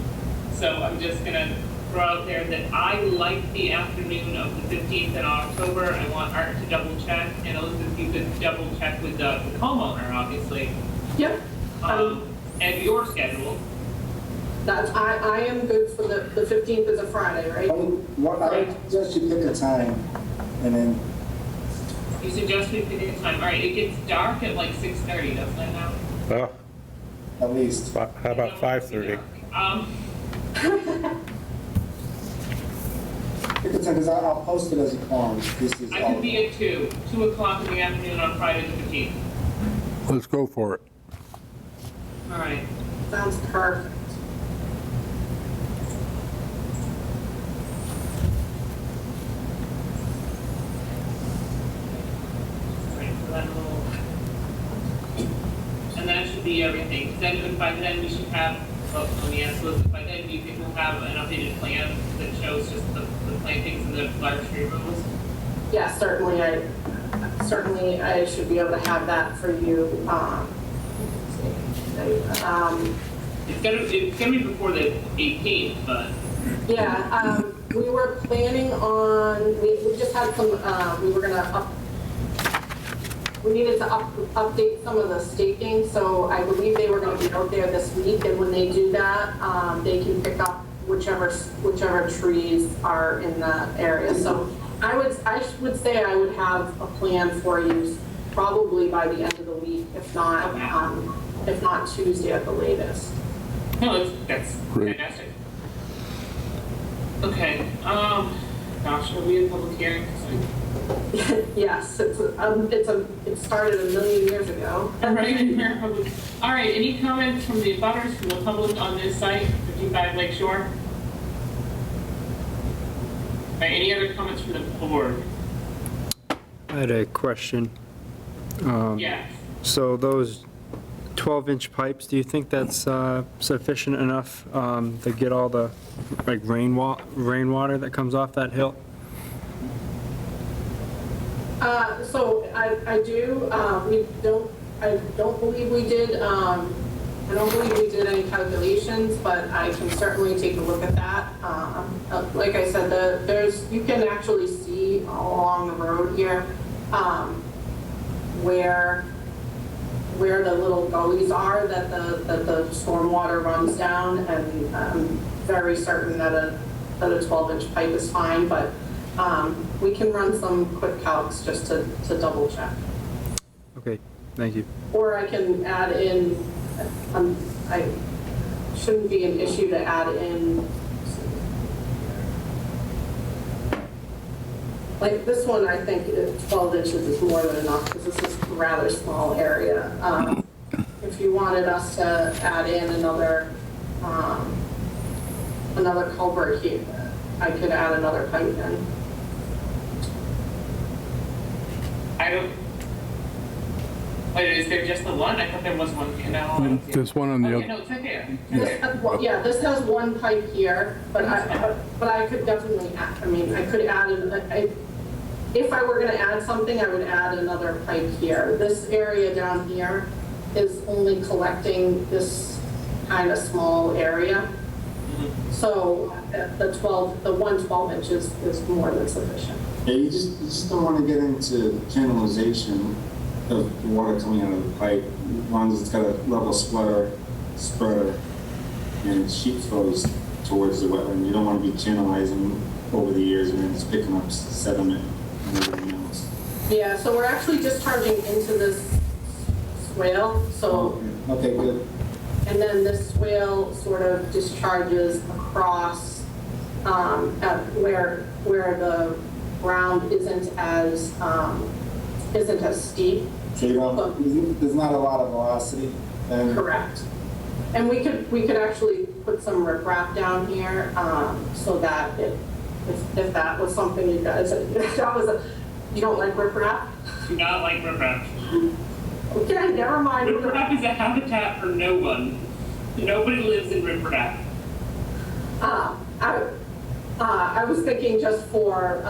So I'm just gonna throw out there that I like the afternoon of the 15th in October. I want Art to double check, and Elizabeth, you could double check with the homeowner, obviously, Yep. and your schedule. I am good for the 15th is a Friday, right? I suggest you pick a time, and then You suggest we pick a time. All right, it gets dark at like 6:30, doesn't it now? Well, at least. how about 5:30? Pick a time, because I'll post it as a quorum. This is I all. could be at 2 o'clock in the afternoon on Friday the 15th. Let's go for it. All right. Sounds perfect. Right, so that will, and that should be everything. Then by then we should have, let me ask Elizabeth, by then do you think we'll have an updated plan that shows just the plantings and the large tree removals? Yeah, certainly I should be able to have that for you. It's gonna be before the 18th, but Yeah, we were planning on, we just had some, we were gonna we needed to update some of the staking, so I believe they were gonna be out there this week, and when they do that, they can pick up whichever trees are in that area. So I would say I would have a plan for you probably by the end of the week, if not Tuesday at the latest. no, that's Great. fantastic. Okay, gosh, are we in public hearing? Yes, it started a million years ago. All right, all right, any comments from the abutters, from the public on this site, 55 Lake Shore? All right, any other comments from the board? I had a question. Yes. So those 12-inch pipes, do you think that's sufficient enough to get all the like rainwater that comes off that hill? So I do, I don't believe we did any calculations, but I can certainly take a look at that. Like I said, you can actually see all along the road here, where the little gullies are that the stormwater runs down, and I'm very certain that a 12-inch pipe is fine, but we can run some quick calcs just to double check. Okay, thank you. Or I can add in, I shouldn't be an issue to add in, like this one, I think 12 inches is more than enough because this is a rather small area. If you wanted us to add in another culvert here, I could add another pipe in. I don't, wait, is there just the one? I thought there was one, you know. There's one on the Okay, other. no, it's right there. Well, yeah, this has one pipe here, but I could definitely add, I mean, I could add, if I were gonna add something, I would add another pipe here. This area down here is only collecting this kind of small area. So the 1 inch is more than sufficient. Yeah, you just don't want to get into channelization of the water coming out of the pipe. As long as it's got a level spreader, and sheet flows towards the wetland. You don't want to be channelizing over the years and then it's picking up sediment and everything else. Yeah, so we're actually discharging into this swale, so. Okay, good. And then this swale sort of discharges across at where the ground isn't as steep. So there's not a lot of velocity, and Correct. And we could actually put some riprap down here, so that if that was something you guys, you don't like riprap? Do not like riprap. Okay, never mind. Riprap is a habitat for no one. Nobody lives in riprap. I was thinking just for,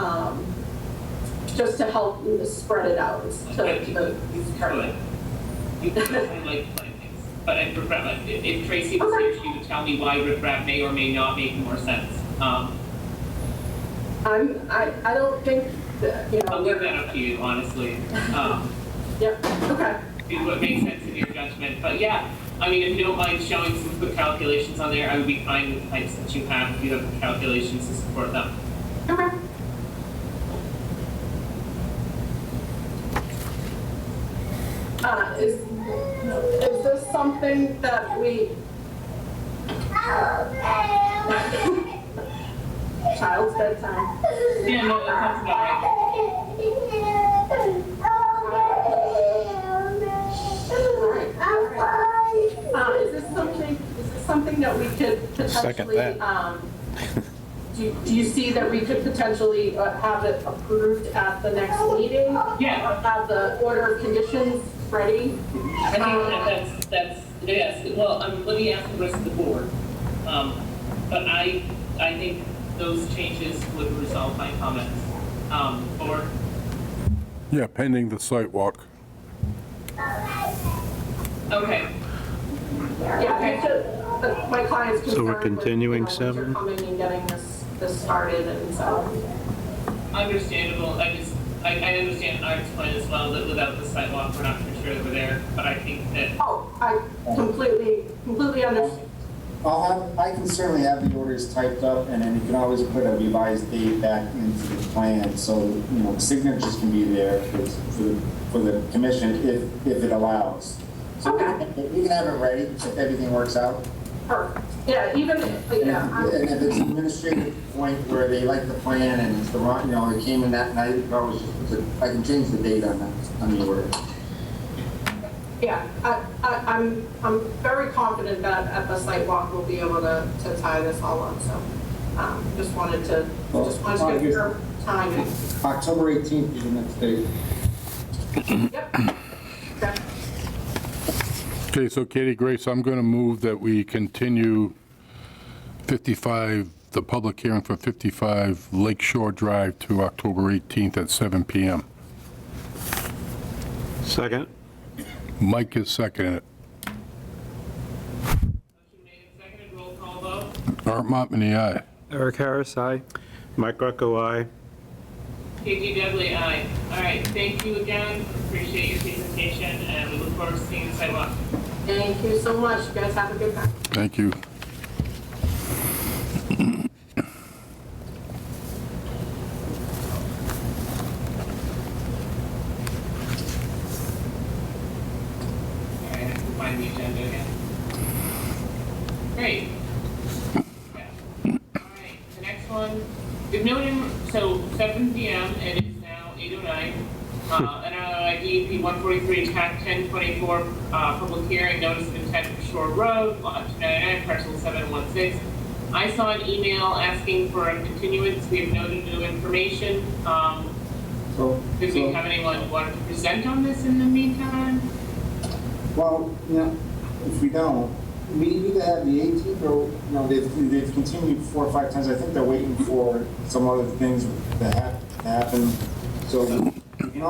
just to help spread it out. You definitely like plantings, but if Tracy was here, she would tell me why riprap may or may not make more sense. I don't think that, I'll leave that up to you, honestly. Yep, okay. Do what makes sense in your judgment. But yeah, I mean, if you don't mind showing some quick calculations on there, I would be fine with the types that you have if you have the calculations to support them. Okay. Is this something that we? Child's bedtime. Yeah, no, that sounds about right. Is this something that we could potentially, do you see that we could potentially have it approved at the next meeting? Yeah. Or have the order of conditions ready? I think that's yes. Well, let me ask the rest of the board. But I think those changes would resolve my comments. Board? Yeah, pending the site walk. Okay. Yeah, my client's concerned. So we're continuing with, when 7? you're coming and getting this started, and so. Understandable. I understand Art's point as well, that without the sidewalk, we're not for sure that we're there. But I think that Oh, I completely understand. I can certainly have the orders typed up, and then you can always put a revised date back into the plan, so, the signatures can be there for the commission if it allows. So we can have it ready if everything works out. Perfect. Yeah, even, And if it's an administrative point where they like the plan and it's the wrong, it came in that night, I can change the date on the order. yeah, I'm very confident that at the site walk, we'll be able to tie this all up, so, just wanted to get your timing. October 18th is the next date. Yep. Okay. Okay, so Katie Grace, I'm going to move that we continue the public hearing for 55 Lake Shore Drive to October 18th at 7 PM. Second? Mike is seconding it. motion made and seconded, roll call vote. Art Monmany, aye. Eric Harris, aye. Mike Greco, aye. KG Dudley, aye. All right, thank you again. Appreciate your presentation, and we look forward to seeing the sidewalk. Thank you so much. You guys have a good time. Thank you. All right, I have to find the agenda again. Great. Yeah. All right, the next one, we've noted, so 7 PM, and it's now 8:09. DEP 143, TAC 1024, public hearing, notice of intent for Shore Road, lot 299, parcel 716. I saw an email asking for a continuance. We have noted new information. Did we have anyone wanted to present on this in the meantime? Well, if we don't, we either have the 18th or, they've continued 4 or 5 times. I think they're waiting for some other things to happen. So we can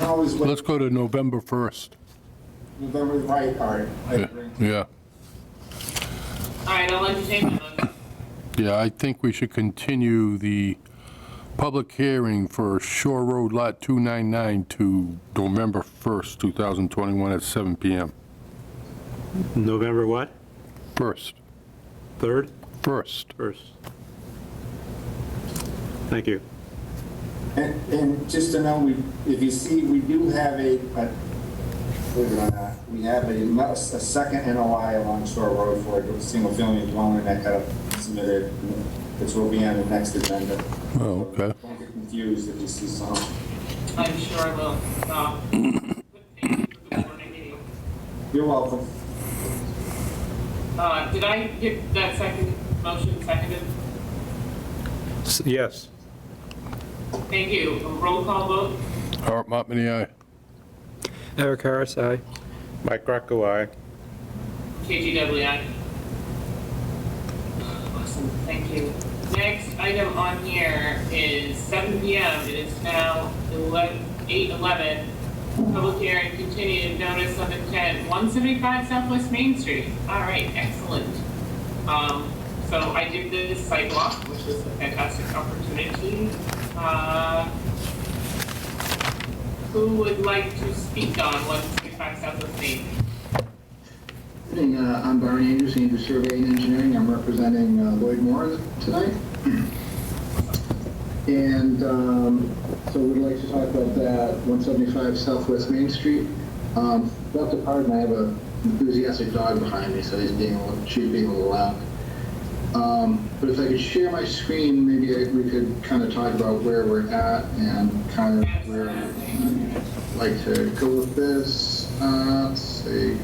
always wait. Let's go to November 1st. November, right, all right. I agree. Yeah. All right, I'll entertain the motion. Yeah, I think we should continue the public hearing for Shore Road Lot 299 to November 1st, 2021 at 7 PM. November what? 1st. 3rd? 1st. 1st. Thank you. And just to know, if you see, we do have believe it or not, we have a second NOI along Shore Road for a single-family dwelling that got submitted, which will be on the next agenda. Oh, okay. Don't get confused if you see some. I'm sure I will. Thank you for coordinating. You're welcome. Did I get that second motion seconded? Yes. Thank you. A roll call vote? Art Mopmany, aye. Eric Harris, aye. Mike Greco, aye. KGWI. Awesome, thank you. Next item on here is 7 PM. It is now 8:11. Public hearing continued, notice of intent, 175 Southwest Main Street. All right, excellent. So I did this sidewalk, which was a fantastic opportunity. Who would like to speak on 175 Southwest Main? Good evening, I'm Barney Andrews, Andrews Surveying and Engineering. I'm representing Lloyd Moore tonight. And so we'd like to talk about that, 175 Southwest Main Street. Dr. Pardon, I have an enthusiastic dog behind me, so she's being a little loud. But if I could share my screen, maybe we could kind of talk about where we're at and kind of where I'd like to go with this. Let's see.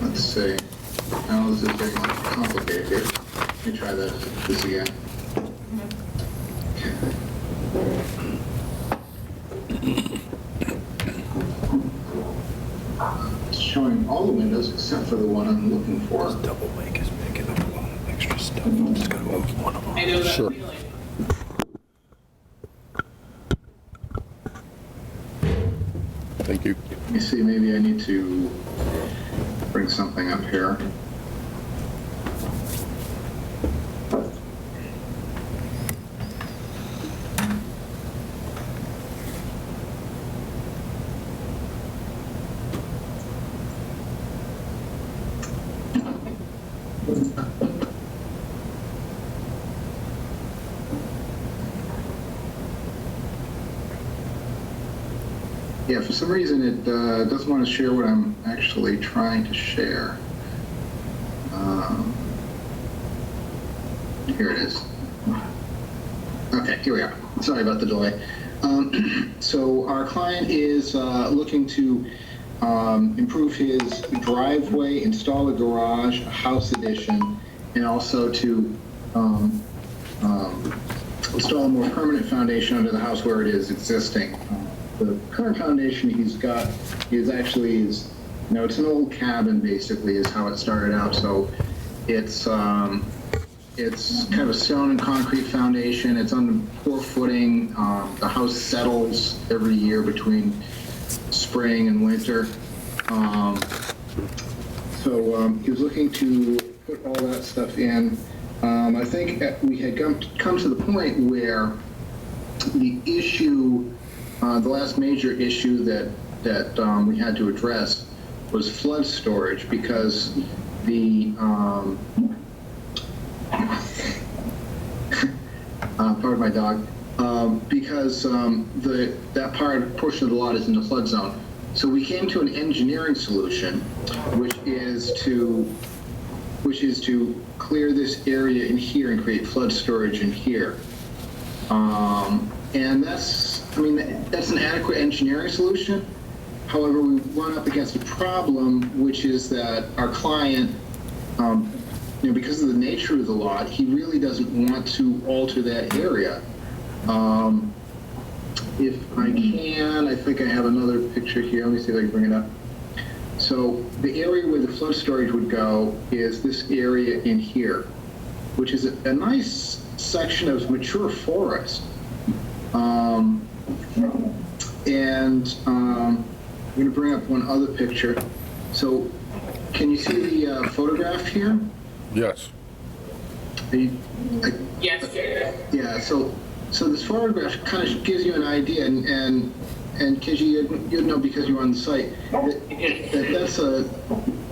Let's see. Now this is very complicated here. Let me try this again. It's showing all the windows except for the one I'm looking for. Double make is making up a lot of extra stuff. I'm just gonna move one of them. I know that Sure. feeling. Thank you. Let me see, maybe I need to bring something up here. Yeah, for some reason it doesn't want to share what I'm actually trying to share. Here it is. Okay, here we are. Sorry about the delay. So our client is looking to improve his driveway, install a garage, a house addition, and also to install a more permanent foundation under the house where it is existing. The current foundation he's got is actually it's an old cabin basically is how it started out. So it's kind of a stone and concrete foundation. It's on poor footing. The house settles every year between spring and winter. So he was looking to put all that stuff in. I think we had come to the point where the issue, the last major issue that we had to address was flood storage because the pardon my dog, because that portion of the lot is in the flood zone. So we came to an engineering solution, which is to clear this area in here and create flood storage in here. And that's an adequate engineering solution. However, we run up against a problem, which is that our client, because of the nature of the lot, he really doesn't want to alter that area. If I can, I think I have another picture here. Let me see if I can bring it up. So the area where the flood storage would go is this area in here, which is a nice section of mature forest. I'm going to bring up one other picture. So can you see the photograph here? Yes. Yes, sir. Yeah, so this photograph kind of gives you an idea, and KG, you'd know because you're on the site, that's a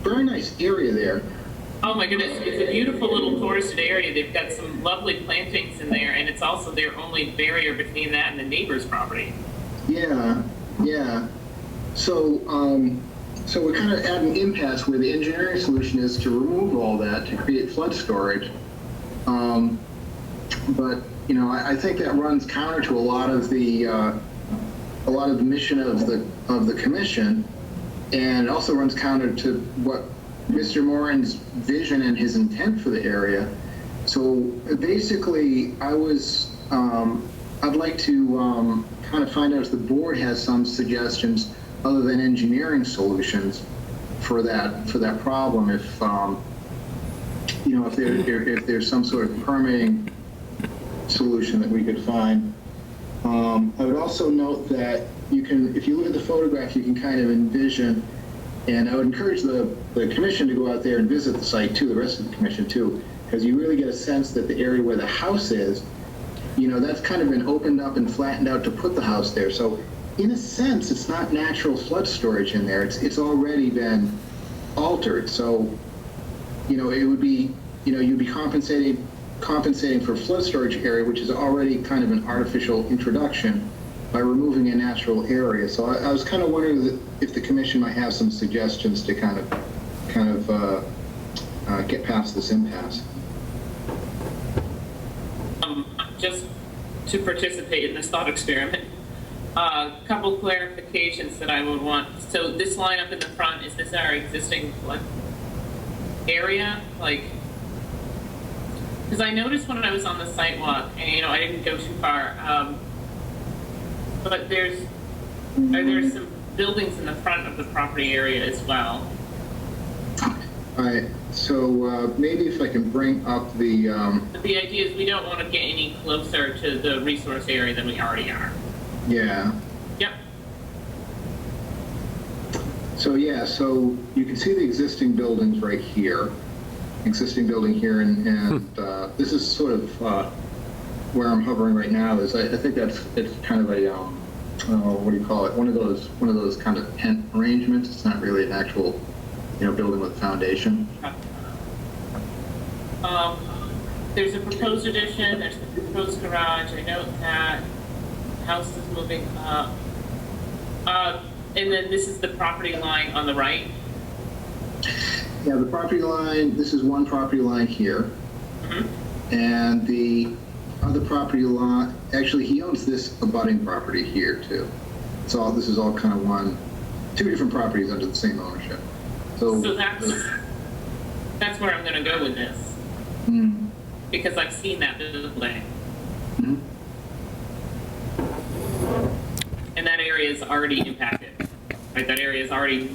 very nice area there. Oh my goodness, it's a beautiful little forested area. They've got some lovely plantings in there, and it's also their only barrier between that and the neighbor's property. Yeah, yeah. So, so we're kind of at an impasse where the engineering solution is to remove all that to create flood storage. But, you know, I think that runs counter to a lot of the mission of the commission, and it also runs counter to what Mr. Moran's vision and his intent for the area. So basically, I'd like to kind of find out if the board has some suggestions other than engineering solutions for that problem. If you know, if there's some sort of permitting solution that we could find. I would also note that you can, if you look at the photograph, you can kind of envision, and I would encourage the commission to go out there and visit the site too, the rest of the commission too, because you really get a sense that the area where the house is, you know, that's kind of been opened up and flattened out to put the house there. So in a sense, it's not natural flood storage in there. It's already been altered. So, you know, it would be, you know, you'd be compensating for flood storage area, which is already kind of an artificial introduction, by removing a natural area. So I was kind of wondering if the commission might have some suggestions to kind of get past this impasse. Just to participate in this thought experiment, a couple clarifications that I would want. So this line up in the front, is this our existing flood area? Like, because I noticed when I was on the sidewalk, and you know, I didn't go too far, but are there some buildings in the front of the property area as well? All right, so maybe if I can bring up the... But the idea is we don't want to get any closer to the resource area than we already are. Yeah. Yep. So yeah, so you can see the existing buildings right here. Existing building here, and this is sort of where I'm hovering right now. Is I think it's kind of a what do you call it? One of those kind of tent arrangements. It's not really an actual, you know, building with a foundation. There's a proposed addition. There's the proposed garage. I note that house is moving up, and then this is the property line on the right. Yeah, the property line, this is one property line here. Mm-hmm. And the other property line, actually he owns this abutting property here too. This is all kind of two different properties under the same ownership. So that's where I'm gonna go with this. Mm. Because I've seen that building. Mm-hmm. And that area is already impacted. Right, that area is already,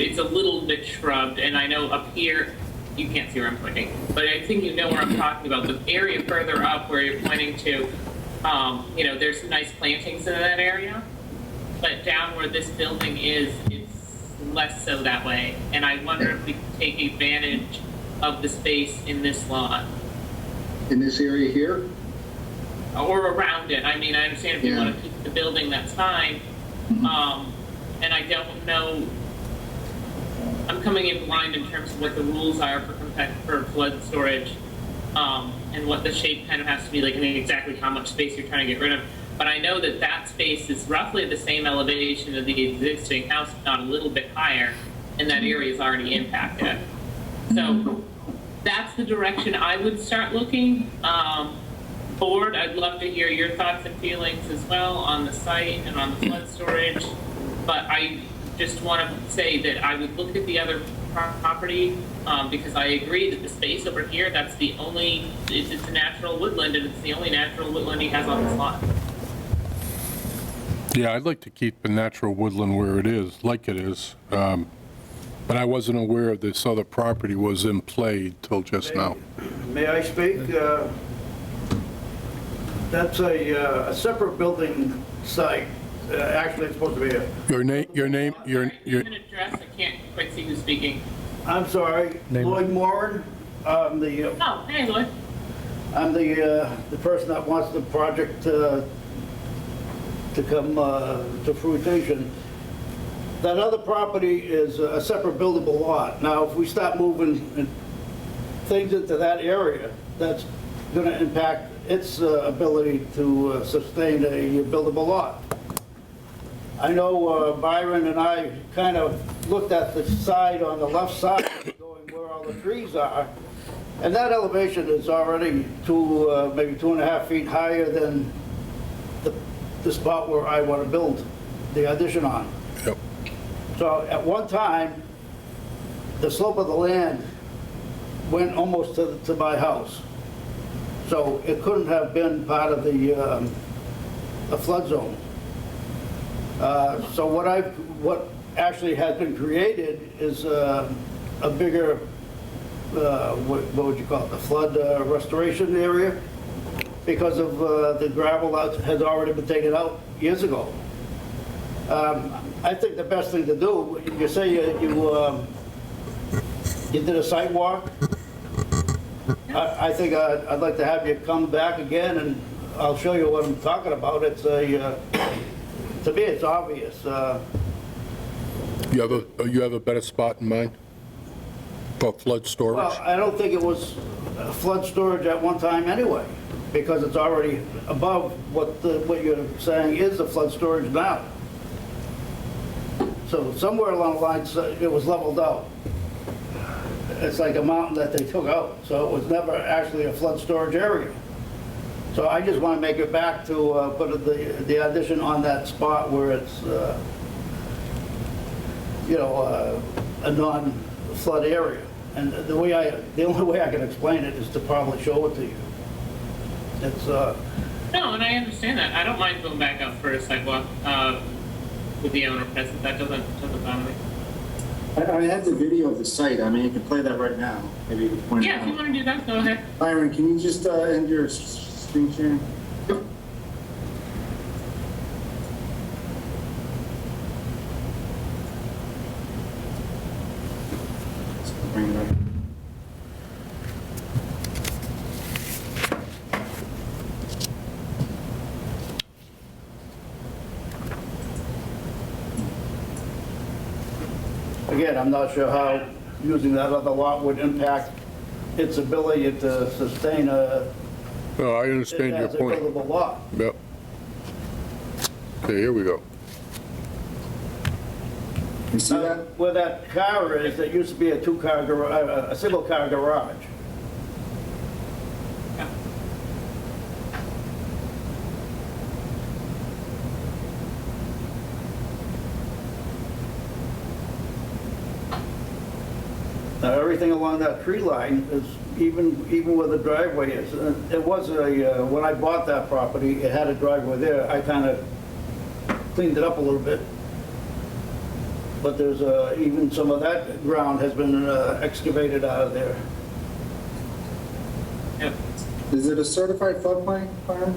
it's a little bit shrubbed, and I know up here, you can't see where I'm pointing, but I think you know where I'm talking about. The area further up where you're pointing to, you know, there's some nice plantings in that area, but down where this building is, it's less so that way. And I wonder if we can take advantage of the space in this lot. In this area here? Or around it. I mean, I understand if you want to keep the building, that's fine. Mm-hmm. And I don't know, I'm coming in blind in terms of what the rules are for flood storage, and what the shape kind of has to be like, and exactly how much space you're trying to get rid of. But I know that that space is roughly the same elevation of the existing house, if not a little bit higher, and that area is already impacted. So that's the direction I would start looking. Board, I'd love to hear your thoughts and feelings as well on the site and on the flood storage. But I just want to say that I would look at the other property, because I agree that the space over here, that's the only, it's a natural woodland, and it's the only natural woodland he has on this lot. Yeah, I'd like to keep the natural woodland where it is, like it is. But I wasn't aware this other property was in play till just now. May I speak? That's a separate building site. Actually, it's supposed to be a... Your name, Name and address, I can't quite see who's speaking. I'm sorry, Lloyd Moran. I'm the... Oh, hey, Lloyd. I'm the person that wants the project to come to fruition. That other property is a separate buildable lot. Now, if we start moving things into that area that's going to impact its ability to sustain a buildable lot. I know Byron and I kind of looked at the side on the left side, going where all the trees are, and that elevation is already maybe 2.5 feet higher than the spot where I want to build the addition on. Yep. So at one time, the slope of the land went almost to my house. So it couldn't have been part of the flood zone. So what actually has been created is a bigger, what would you call it, the flood restoration area, because of the gravel that has already been taken out years ago. I think the best thing to do, you say you did a site walk. I think I'd like to have you come back again, and I'll show you what I'm talking about. It's to me, it's obvious. You have a better spot in mind for flood storage? Well, I don't think it was flood storage at one time anyway, because it's already above what you're saying is the flood storage now. So somewhere along the lines, it was leveled out. It's like a mountain that they took out, so it was never actually a flood storage area. So I just want to make it back to put the addition on that spot where it's, a non-flood area. And the only way I can explain it is to probably show it to you. It's No, and I understand that. I don't mind going back out for a sidewalk with the owner present. That doesn't bother me. I have the video of the site. I mean, you can play that right now. Maybe you can point it Yeah, if you out. want to do that, go ahead. Byron, can you just end your screen sharing? Bring it up. Again, I'm not sure how using that other lot would impact its ability to sustain No, I understand your as a point. buildable lot. Yep. Okay, here we go. You see that? Where that car is, there used to be a single-car garage. Now, everything along that tree line is, even where the driveway is, it was when I bought that property, it had a driveway there. I kind of cleaned it up a little bit. But there's even some of that ground has been excavated out of there. Yep. Is it a certified floodplain, Byron?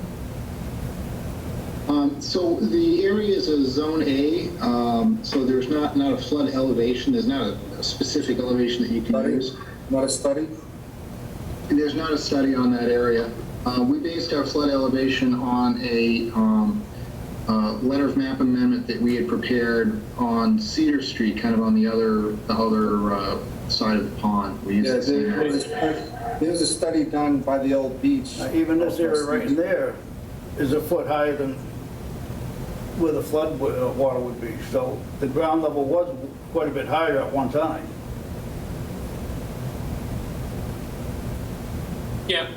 So the area is a zone A, so there's not a flood elevation, there's not a specific elevation that you can Study? use. Not a study? There's not a study on that area. We based our flood elevation on a letter of map amendment that we had prepared on Cedar Street, kind of on the other side of the pond. We used Yeah, the same area. there's a study done by the old beach. Even this area right in there is a foot higher than where the flood water would be. So the ground level was quite a bit higher at one time. Yep.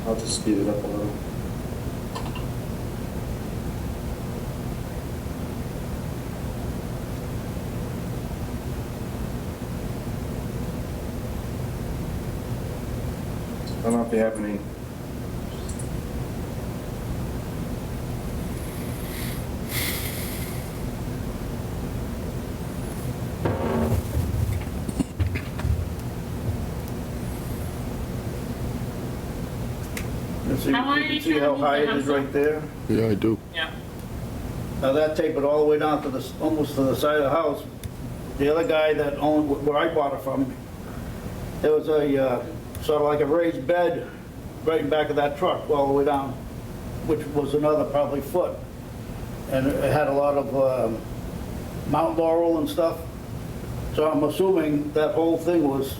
I'll just speed it up a little. I don't know if you have any. You How high can is see your how high it house is up? right there. Yeah, I do. Yeah. Now that tapered all the way down to almost to the side of the house. The other guy that owned where I bought it from, there was a sort of like a raised bed right in back of that truck all the way down, which was another probably foot. And it had a lot of Mount Laurel and stuff. So I'm assuming that whole thing was,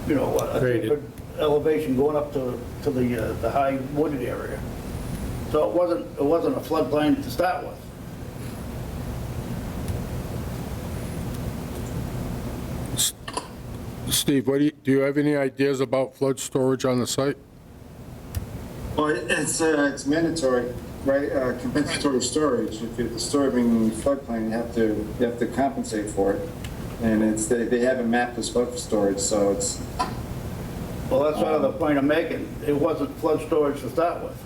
you know, a Graded. elevation going up to the high wooded area. So it wasn't a floodplain to start with. Steve, do you have any ideas about flood storage on the site? Well, it's mandatory, right? Compensatory storage. If you're disturbing floodplain, you have to compensate for it. And they haven't mapped this flood storage, so it's. Well, that's sort of the point I'm making. It wasn't flood storage to start with.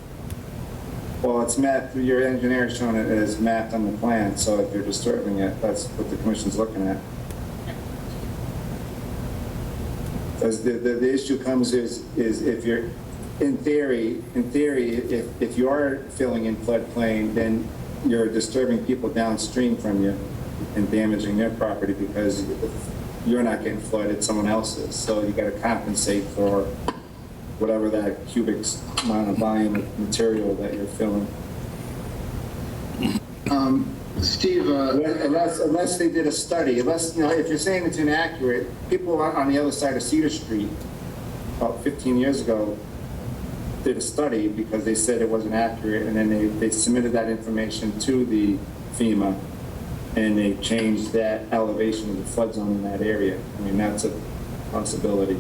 Well, it's mapped, your engineer is showing it as mapped on the plan, so if you're disturbing it, that's what the commission's looking at. Because the issue comes is if you're, in theory, if you are filling in floodplain, then you're disturbing people downstream from you and damaging their property because you're not getting flooded, someone else is. So you got to compensate for whatever that cubic amount of volume of material that you're filling. Steve, Unless they did a study, if you're saying it's inaccurate, people on the other side of Cedar Street about 15 years ago did a study because they said it wasn't accurate, and then they submitted that information to the FEMA, and they changed that elevation of the flood zone in that area. I mean, that's a possibility.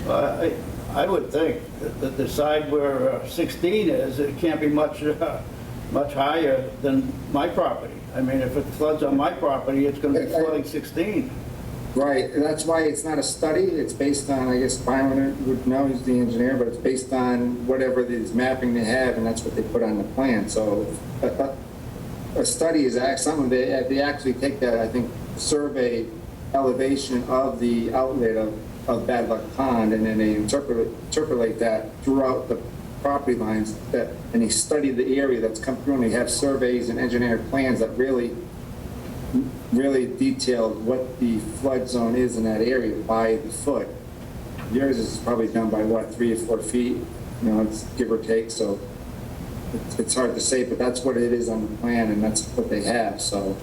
I would think that the side where 16 is, it can't be much higher than my property. I mean, if it floods on my property, it's going to be flooding 16. Right, and that's why it's not a study. It's based on, I guess Byron would know, he's the engineer, but it's based on whatever this mapping they have, and that's what they put on the plan. So a study is something they actually take that, I think, survey elevation of the outlet of Bad Luck Pond, and then they interpolate that throughout the property lines, and they study the area that's come through, and they have surveys and engineered plans that really detail what the flood zone is in that area by the foot. Yours is probably done by what, 3 or 4 feet? You know, it's give or take, so it's hard to say, but that's what it is on the plan, and that's what they have. So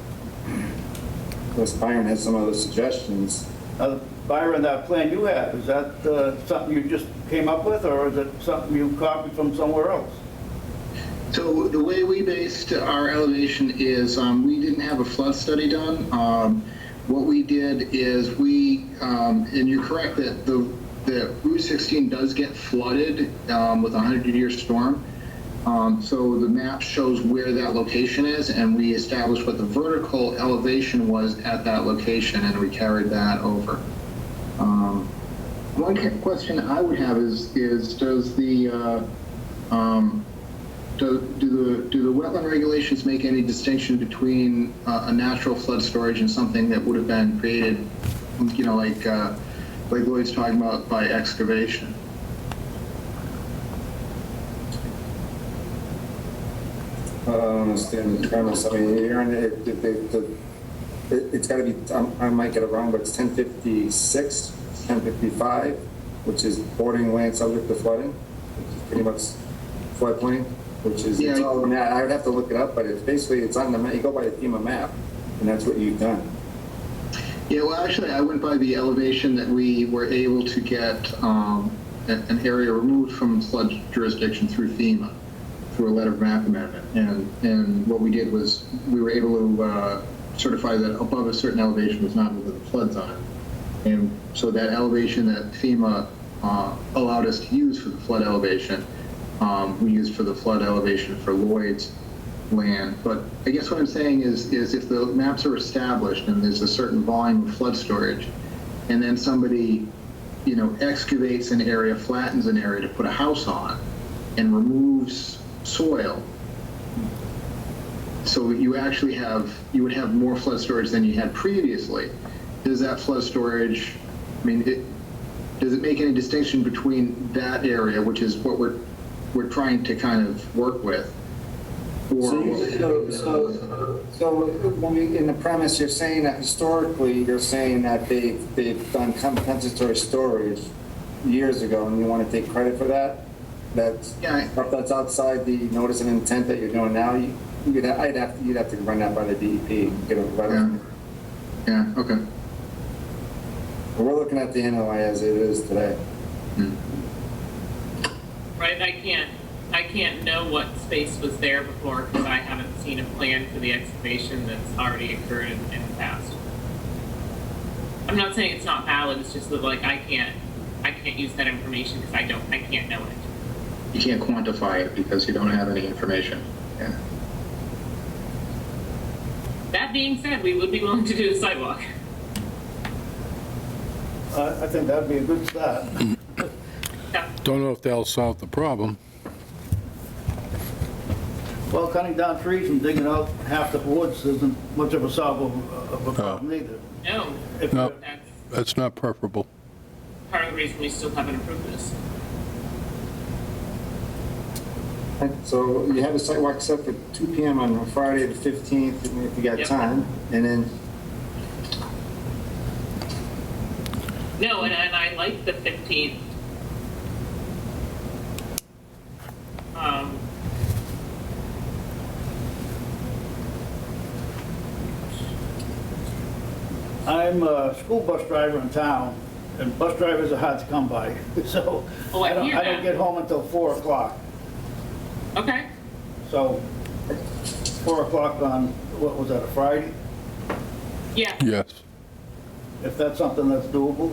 unless Byron has some other suggestions. Byron, that plan you have, is that something you just came up with, or is it something you copied from somewhere else? so the way we based our elevation is we didn't have a flood study done. What we did is and you're correct that the Route 16 does get flooded with a 100-year storm. So the map shows where that location is, and we established what the vertical elevation was at that location, and we carried that over. One question I would have is does the do the wetland regulations make any distinction between a natural flood storage and something that would have been created, you know, like Lloyd's talking about by excavation? I don't understand the premise. I mean, it's got to be, I might get it wrong, but it's 1056, 1055, which is bordering land subject to flooding, which is pretty much floodplain, which is, it's all in that. I would have to look it up, but it's basically, it's on the map. You go by the FEMA map, and that's what you've done. Yeah, well, actually, I went by the elevation that we were able to get an area removed from flood jurisdiction through FEMA, through a letter of map amendment. And what we did was we were able to certify that above a certain elevation was not within the flood zone. And so that elevation that FEMA allowed us to use for the flood elevation, we used for the flood elevation for Lloyd's land. But I guess what I'm saying is if the maps are established and there's a certain volume of flood storage, and then somebody, you know, excavates an area, flattens an area to put a house on, and removes soil, so you actually would have more flood storage than you had previously. Does that flood storage, I mean, does it make any distinction between that area, which is what we're trying to kind of work with? So when in the premise, you're saying that historically, you're saying that they've done compensatory storage years ago, and you want to take credit for that? If that's outside the notice of intent that you're doing now, you'd have to run that by the DEP. Get a letter. Yeah, okay. But we're looking at the NOI as it is today. Right, I can't know what space was there before because I haven't seen a plan for the excavation that's already occurred in the past. I'm not saying it's not valid, it's just that like I can't use that information because I can't know it. You can't quantify it because you don't have any information. Yeah. That being said, we would be willing to do the sidewalk. I think that'd be a good start. Don't know if they'll solve the problem. Well, cutting down trees and digging out half the woods isn't much of a of a problem either. No, If No. you're- That's not preferable. part of the reason we still haven't approved this. So you have a sidewalk set for 2 PM on Friday the 15th, if you got Yep. time, and then No, and I like the 15th. I'm a school bus driver in town, and bus drivers are hard to come by, so Oh, I hear I don't that. get home until 4 o'clock. Okay, So 4 o'clock on, what was that, a Friday? yeah, Yes. If that's something that's doable.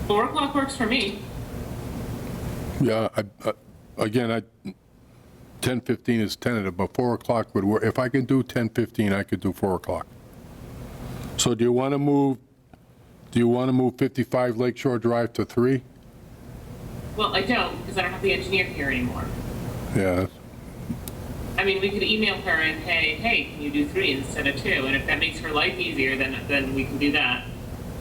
4 o'clock works for me. Yeah, again, 10:15 is tentative, but 4 o'clock would work. If I can do 10:15, I could do 4 o'clock. So do you want to move 55 Lakeshore Drive to 3? Well, I don't, because I don't have the engineer here anymore. Yeah. I mean, we could email her and hey, can you do 3 instead of 2? And if that makes her life easier, then we can do that.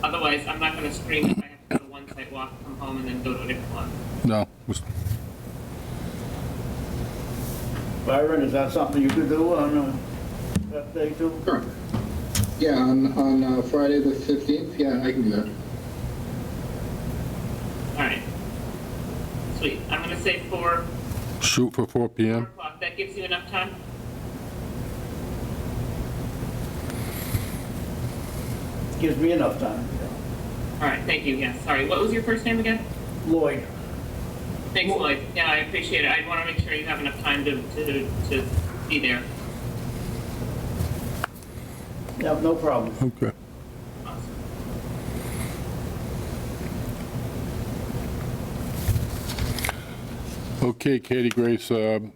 Otherwise, I'm not going to scream if I have to go to one site walk, come home, and then go to a different one. No. Byron, is that something you could do on that day too? Sure. Yeah, on Friday the 15th, yeah, I can do that. All right. Sweet. I'm going to say 4 Shoot for 4 p.m. o'clock. That gives you enough time? Gives me enough time. All right, thank you. Yes, sorry. What was your first name again? Lloyd, Thanks, Lloyd. Yeah, I appreciate it. I want to make sure you have enough time to be there. yeah, no problem. Okay. Awesome. Okay, Katie Grace, I'm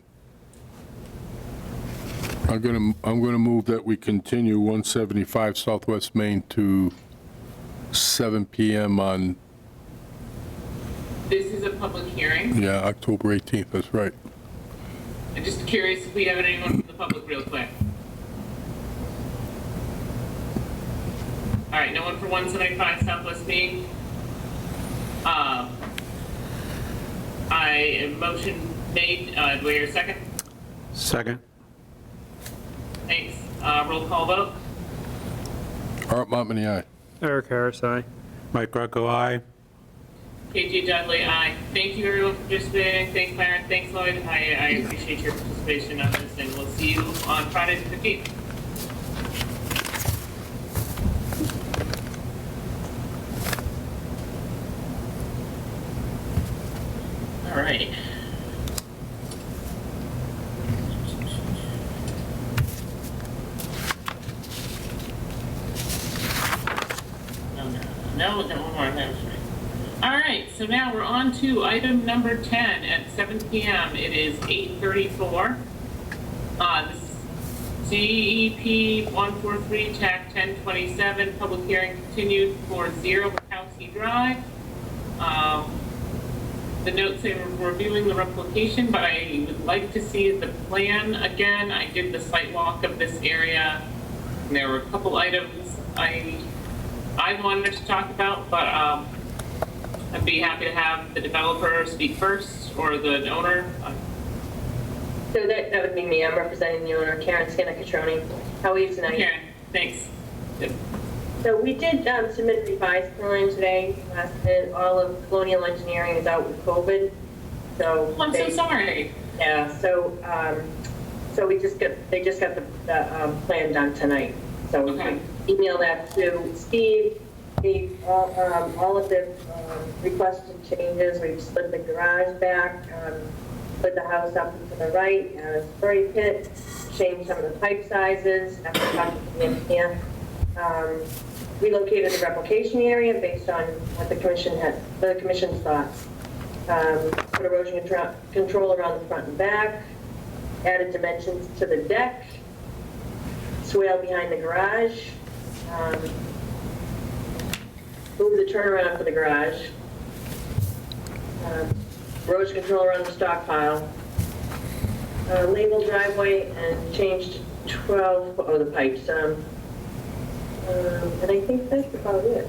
gonna move that we continue 175 Southwest Main to 7 p.m. on, This is a public hearing. yeah, October 18th, that's right. I'm just curious if we have anyone from the public real quick. All right, no one for 175 Southwest Main. Motion made. Do I hear a second? Second. Thanks. Roll call vote. Art Montmany, aye. Eric Harris, aye. Mike Greco, aye. KG Dudley, aye. Thank you everyone for participating. Thanks, Byron. Thanks, Lloyd. I appreciate your participation on this, and we'll see you on Friday the 15th. All right. No, we've got one more. That's right. All right, so now we're on to item number 10 at 7 p.m. It is 8:34. This CEP 143 TAC 1027 public hearing continued for 0 Bukowski Drive. The notes say we're reviewing the replication, but I would like to see the plan again. I did the site walk of this area, and there were a couple items I wanted to talk about, but I'd be happy to have the developer speak first, or the owner. So that would be me. I'm representing the owner, Karen Scanna-Catroni. How are you tonight? Karen, thanks. Good. So we did submit a revised plan today. Last minute, all of Colonial Engineering is out with COVID. So I'm so sorry. Yeah. So they just got the plan done tonight. So Okay. emailed that to Steve. Gave all of the requested changes. We've split the garage back, put the house up and to the right, a spray pit, changed some of the pipe sizes after talking to the engineer. Relocated the replication area based on what the commission's thoughts. Put erosion control around the front and back, added dimensions to the deck, swale behind the garage, move the turnaround for the garage, erosion control around the stockpile, label driveway, and changed 12 of the pipes. And I think that's about it.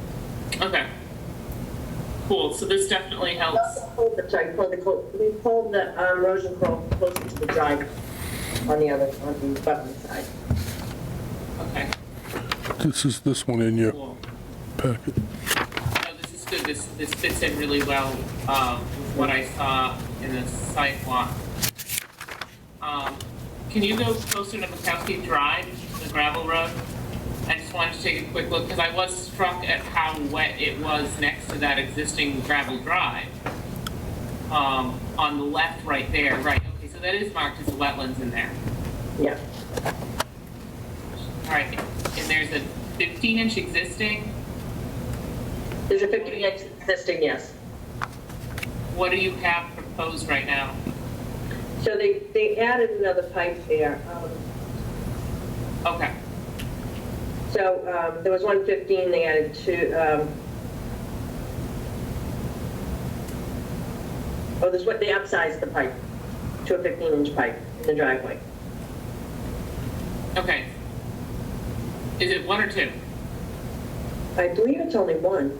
Okay. Cool, so this definitely helps. Sorry, we pulled the erosion control closer to the drive on the button side. Okay, This is this one in your cool. packet. No, this is good. This fits in really well with what I saw in the sidewalk. Can you go closer to Mikowski Drive, the gravel road? I just wanted to take a quick look because I was struck at how wet it was next to that existing gravel drive. On the left right there, right. Okay, so that is marked as a wetlands in there. Yeah. All right, and there's a 15-inch existing. There's a 50-inch existing, yes. What do you have proposed right now? So they added another pipe there. Okay. So there was 115, they added two. There's what they upsized the pipe to a 15-inch pipe in the driveway. Okay. Is it one or two? I believe it's only one.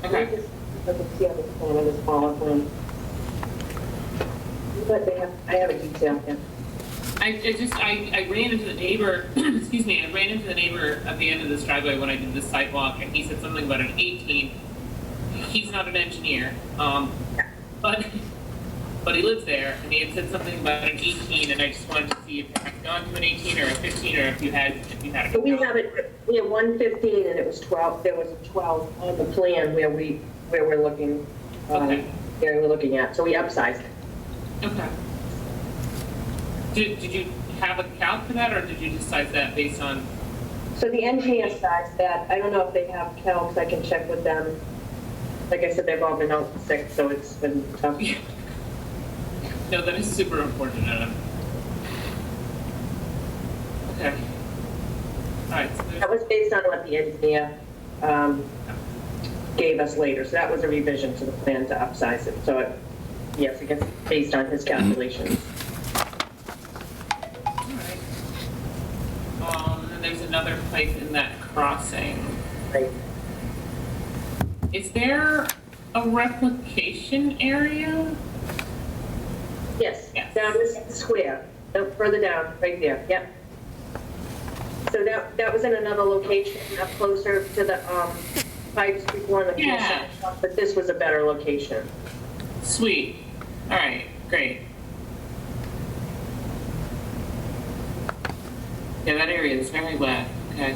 Okay. Let me see on the plan, on this smaller plan. But I have a detail here. I ran into the neighbor, excuse me, I ran into the neighbor at the end of this driveway when I did this sidewalk, and he said something about an 18. He's not an engineer, but he lives there, and he had said something about an 18, and I just wanted to see if you had gone to an 18 or a 15, or if you had a. So we have 115, and it was 12. There was a 12 on the plan where we're looking. Okay. Where we're looking at. So we upsized it. Okay. Did you have a calc for that, or did you decide that based on? So the engineer sized that. I don't know if they have calcs. I can check with them. Like I said, they've all been out sick, so it's been tough. No, that is super important. Okay. All right. So That was based on what the engineer gave us later. So that was a revision to the plan to upsize it. So yes, I guess based on his calculations. And there's another pipe in that crossing. Right. Is there a replication area? Yes. Yes. Down this square, further down, right there. Yep. So that was in another location, up closer to the pipes before the commission. Yeah. But this was a better location. Sweet. All right, great. Yeah, that area is very wet. Okay.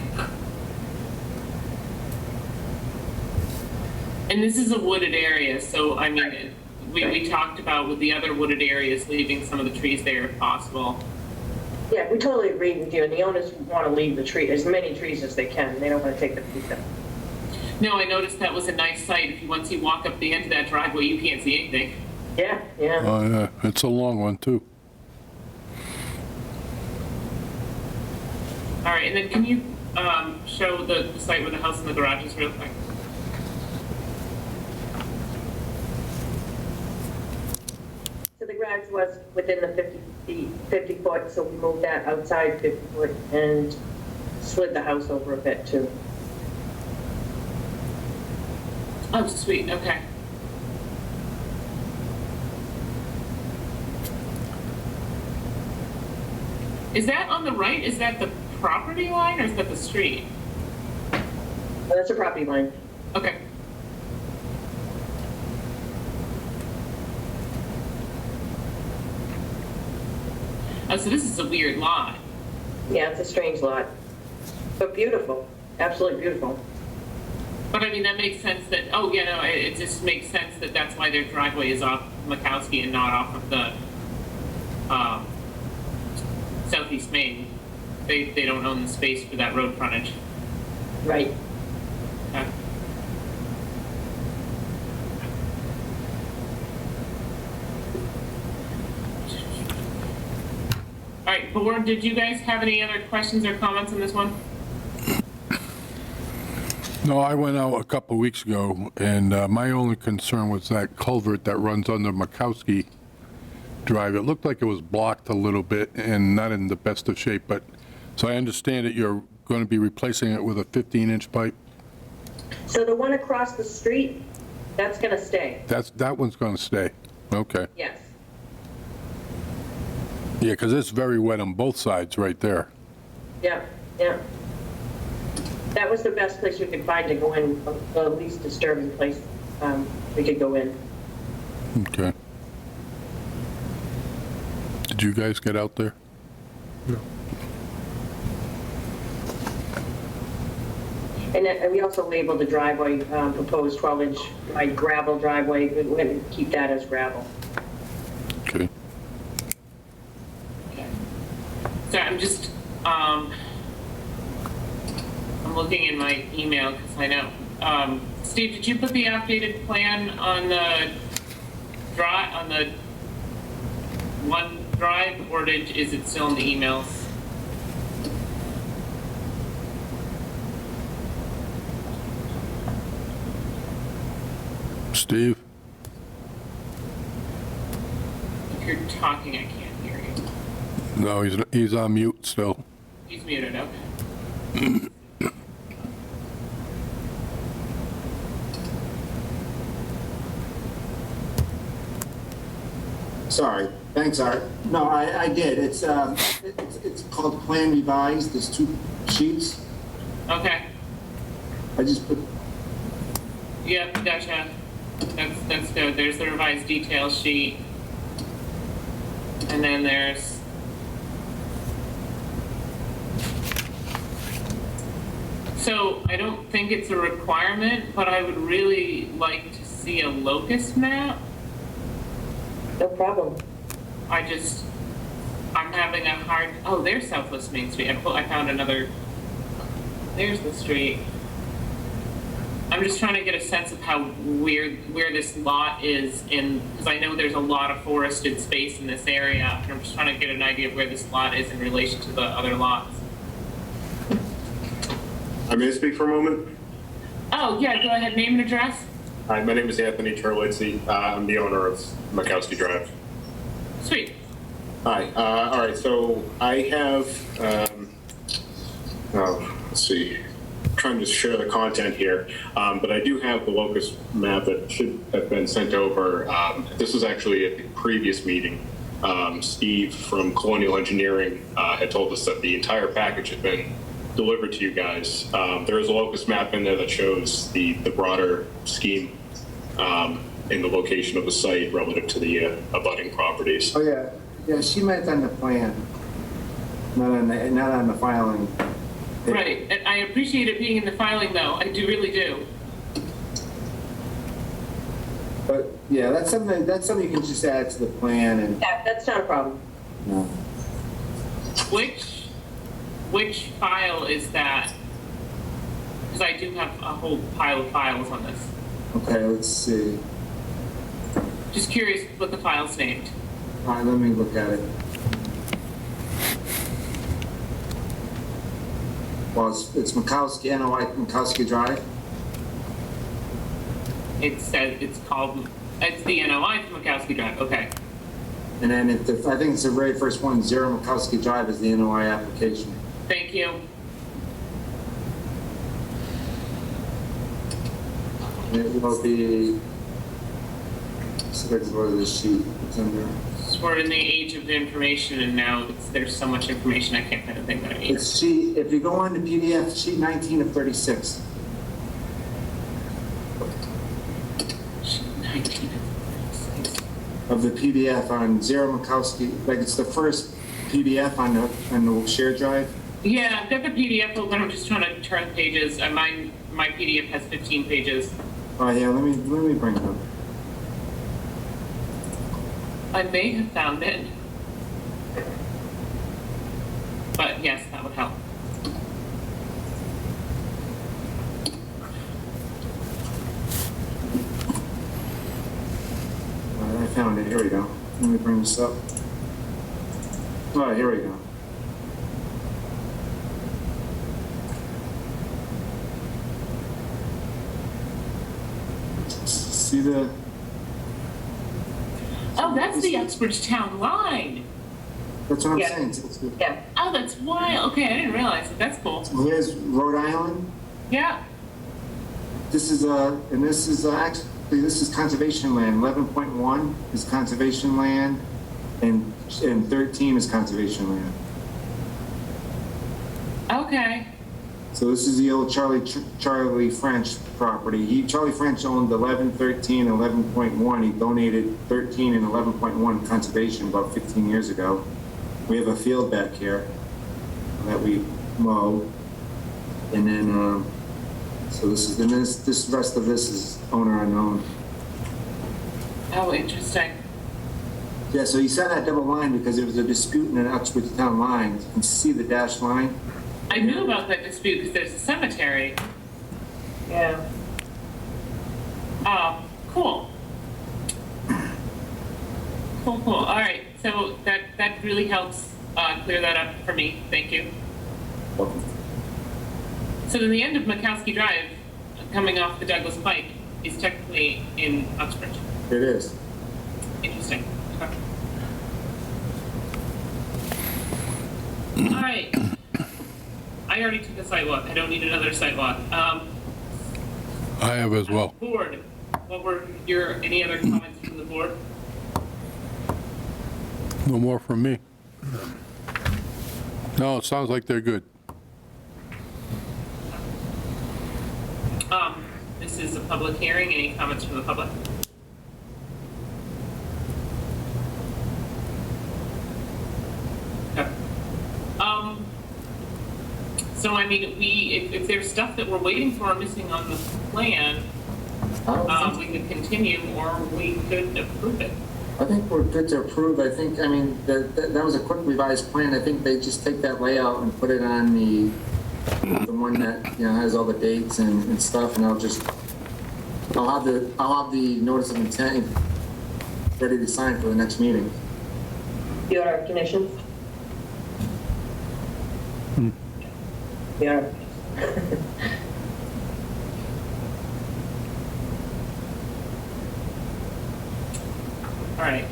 And this is a wooded area, so I mean, we talked about with the other wooded areas, leaving some of the trees there if possible. Yeah, we totally agree with you. And the owners want to leave the tree, as many trees as they can. They don't want to take the trees down. No, I noticed that was a nice site. Once you walk up the end of that driveway, you can't see anything. Yeah, yeah. Oh, yeah, it's a long one, too. All right, and then can you show the site where the house and the garage is real quick? So the garage was within the 50 foot, so we moved that outside 50 foot and slid the house over a bit too. Oh, sweet, okay. Is that on the right? Is that the property line or is that the street? Well, that's a property line. Okay. Oh, so this is a weird lot. Yeah, it's a strange lot, but beautiful. absolutely beautiful. But I mean, that makes sense that, oh, yeah, no, it just makes sense that that's why their driveway is off Makowski and not off of the Southeast Main. They don't own the space for that road frontage. Right. Okay. All right, board, did you guys have any other questions or comments on this one? No, I went out a couple weeks ago, and my only concern was that culvert that runs under Makowski Drive. It looked like it was blocked a little bit and not in the best of shape, but, so I understand that you're going to be replacing it with a 15-inch pipe? So the one across the street, that's going to stay. That one's going to stay? Okay. Yes. Yeah, because it's very wet on both sides right there. Yeah, yeah. That was the best place we could find to go in, the least disturbing place we could go in. Okay. Did you guys get out there? And then, we also labeled the driveway, proposed 12-inch wide gravel driveway. We're going to keep that as gravel. Okay. So I'm just, I'm looking in my email because I know. Steve, did you put the updated plan on the OneDrive, or is it still in the emails? Steve? If you're talking, I can't hear you. No, he's on mute still. He's muted, okay. Sorry. Thanks, Art. No, I did. It's called Plan Revised. There's 2 sheets. Okay. I just put, Yep, gotcha. That's good. There's the revised detail sheet. And then there's so I don't think it's a requirement, but I would really like to see a locus map. No problem. I'm having a hard, oh, there's Southwest Main Street. I found another, there's the street. I'm just trying to get a sense of how where this lot is because I know there's a lot of forested space in this area, and I'm just trying to get an idea of where this lot is in relation to the other lots. I may speak for a moment. Oh, yeah, go ahead, name and address. Hi, my name is Anthony Terlizzi. I'm the owner of Makowski Drive. Sweet. Hi, all right, so I have, let's see, I'm trying to share the content here, but I do have the locus map that should have been sent over. This was actually at the previous meeting. Steve from Colonial Engineering had told us that the entire package had been delivered to you guys. There is a locus map in there that shows the broader scheme in the location of the site relative to the abutting properties. oh yeah, yeah, she meant on the plan, not on the filing. Right, and I appreciate it being in the filing, though. I do really do. But yeah, that's something you can just add to the plan and. Yeah, that's not a problem. No. Which file is that? Because I do have a whole pile of files on this. Okay, let's see. Just curious what the file's named. All right, let me look at it. Well, it's Makowski, NOI Makowski Drive. It says it's the NOI for Makowski Drive. Okay. And then I think it's the very first one, 0 Makowski Drive is the NOI application. Thank you. It will be, so let's go to the sheet. It's under. We're in the age of information, and now there's so much information I can't find a thing that I need. It's sheet, if you go on to PDF, sheet 19 of 36. Sheet 19 Of the PDF on 0 Makowski, like it's the first PDF on the shared drive. Yeah, I've got the PDF open, I'm just trying to turn pages. My PDF has 15 pages. Oh, yeah, let me bring it up. I may have found it. But yes, that would help. All right, I found it, here we go. Let me bring this up. All right, here we go. See the, Oh, that's the Uxbridge Town line. that's what I'm Yeah. saying. It's good. Yeah. Oh, that's wild. Okay, I didn't realize it. That's cool. Here's Rhode Island. Yeah. This is actually, this is conservation land. 11.1 is conservation land, and 13 is conservation land. Okay. So this is the old Charlie French property. Charlie French owned 11, 13, 11.1. He donated 13 and 11.1 conservation about 15 years ago. We have a field back here that we mow, and then so this rest of this is owner unknown. Oh, interesting. Yeah, so you saw that double line because there was a dispute in an Uxbridge Town line. You can see the dashed line. I knew about that dispute because there's a cemetery. Yeah. Oh, cool. Cool, cool. All right, so that really helps clear that up for me. Thank you. So then the end of Makowski Drive, coming off the Douglas Pike, is technically in Uxbridge. It is. Interesting. Okay. All right. I already took a sidewalk. I don't need another sidewalk. I have as well. Board, what were any other comments from the board? No more from me. No, it sounds like they're good. This is a public hearing. Any comments from the public? Okay. So I mean, if there's stuff that we're waiting for or missing on the plan, we could continue or we could approve it. I think we're good to approve. I mean, that was a quick revised plan. I think they just take that layout and put it on the one that, has all the dates and stuff, and I'll have the notice of intent ready to sign for the next meeting. The order of conditions? Yeah. All right.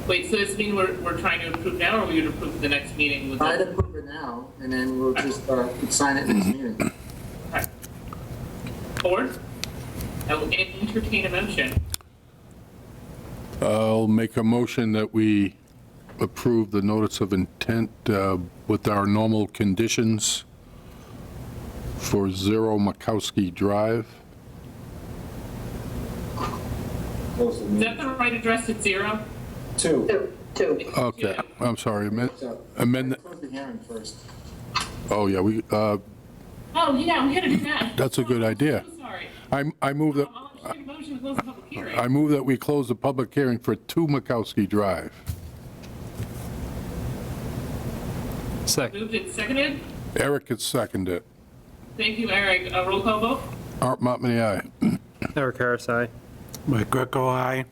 Wait, so does this mean we're trying to approve now, or we would approve the next meeting? With I'd approve it now, and then we'll just sign it next meeting. Okay. Board, I will entertain a motion. I'll make a motion that we approve the notice of intent with our normal conditions for 0 Makowski Drive. Close the Is meeting. that the right address at 0? 2. Two. Okay, I'm sorry, So, amend, close the hearing first. oh yeah, Oh, yeah, we gotta do that. that's a good idea. I'm so sorry. I move that, I'll entertain a motion to close the public hearing. I move that we close the public hearing for 2 Makowski Drive. Second. Moved and seconded. Eric has seconded it. Thank you, Eric. Roll call vote? Art Montmany, aye. Eric Harris, aye. Mike Greco, aye.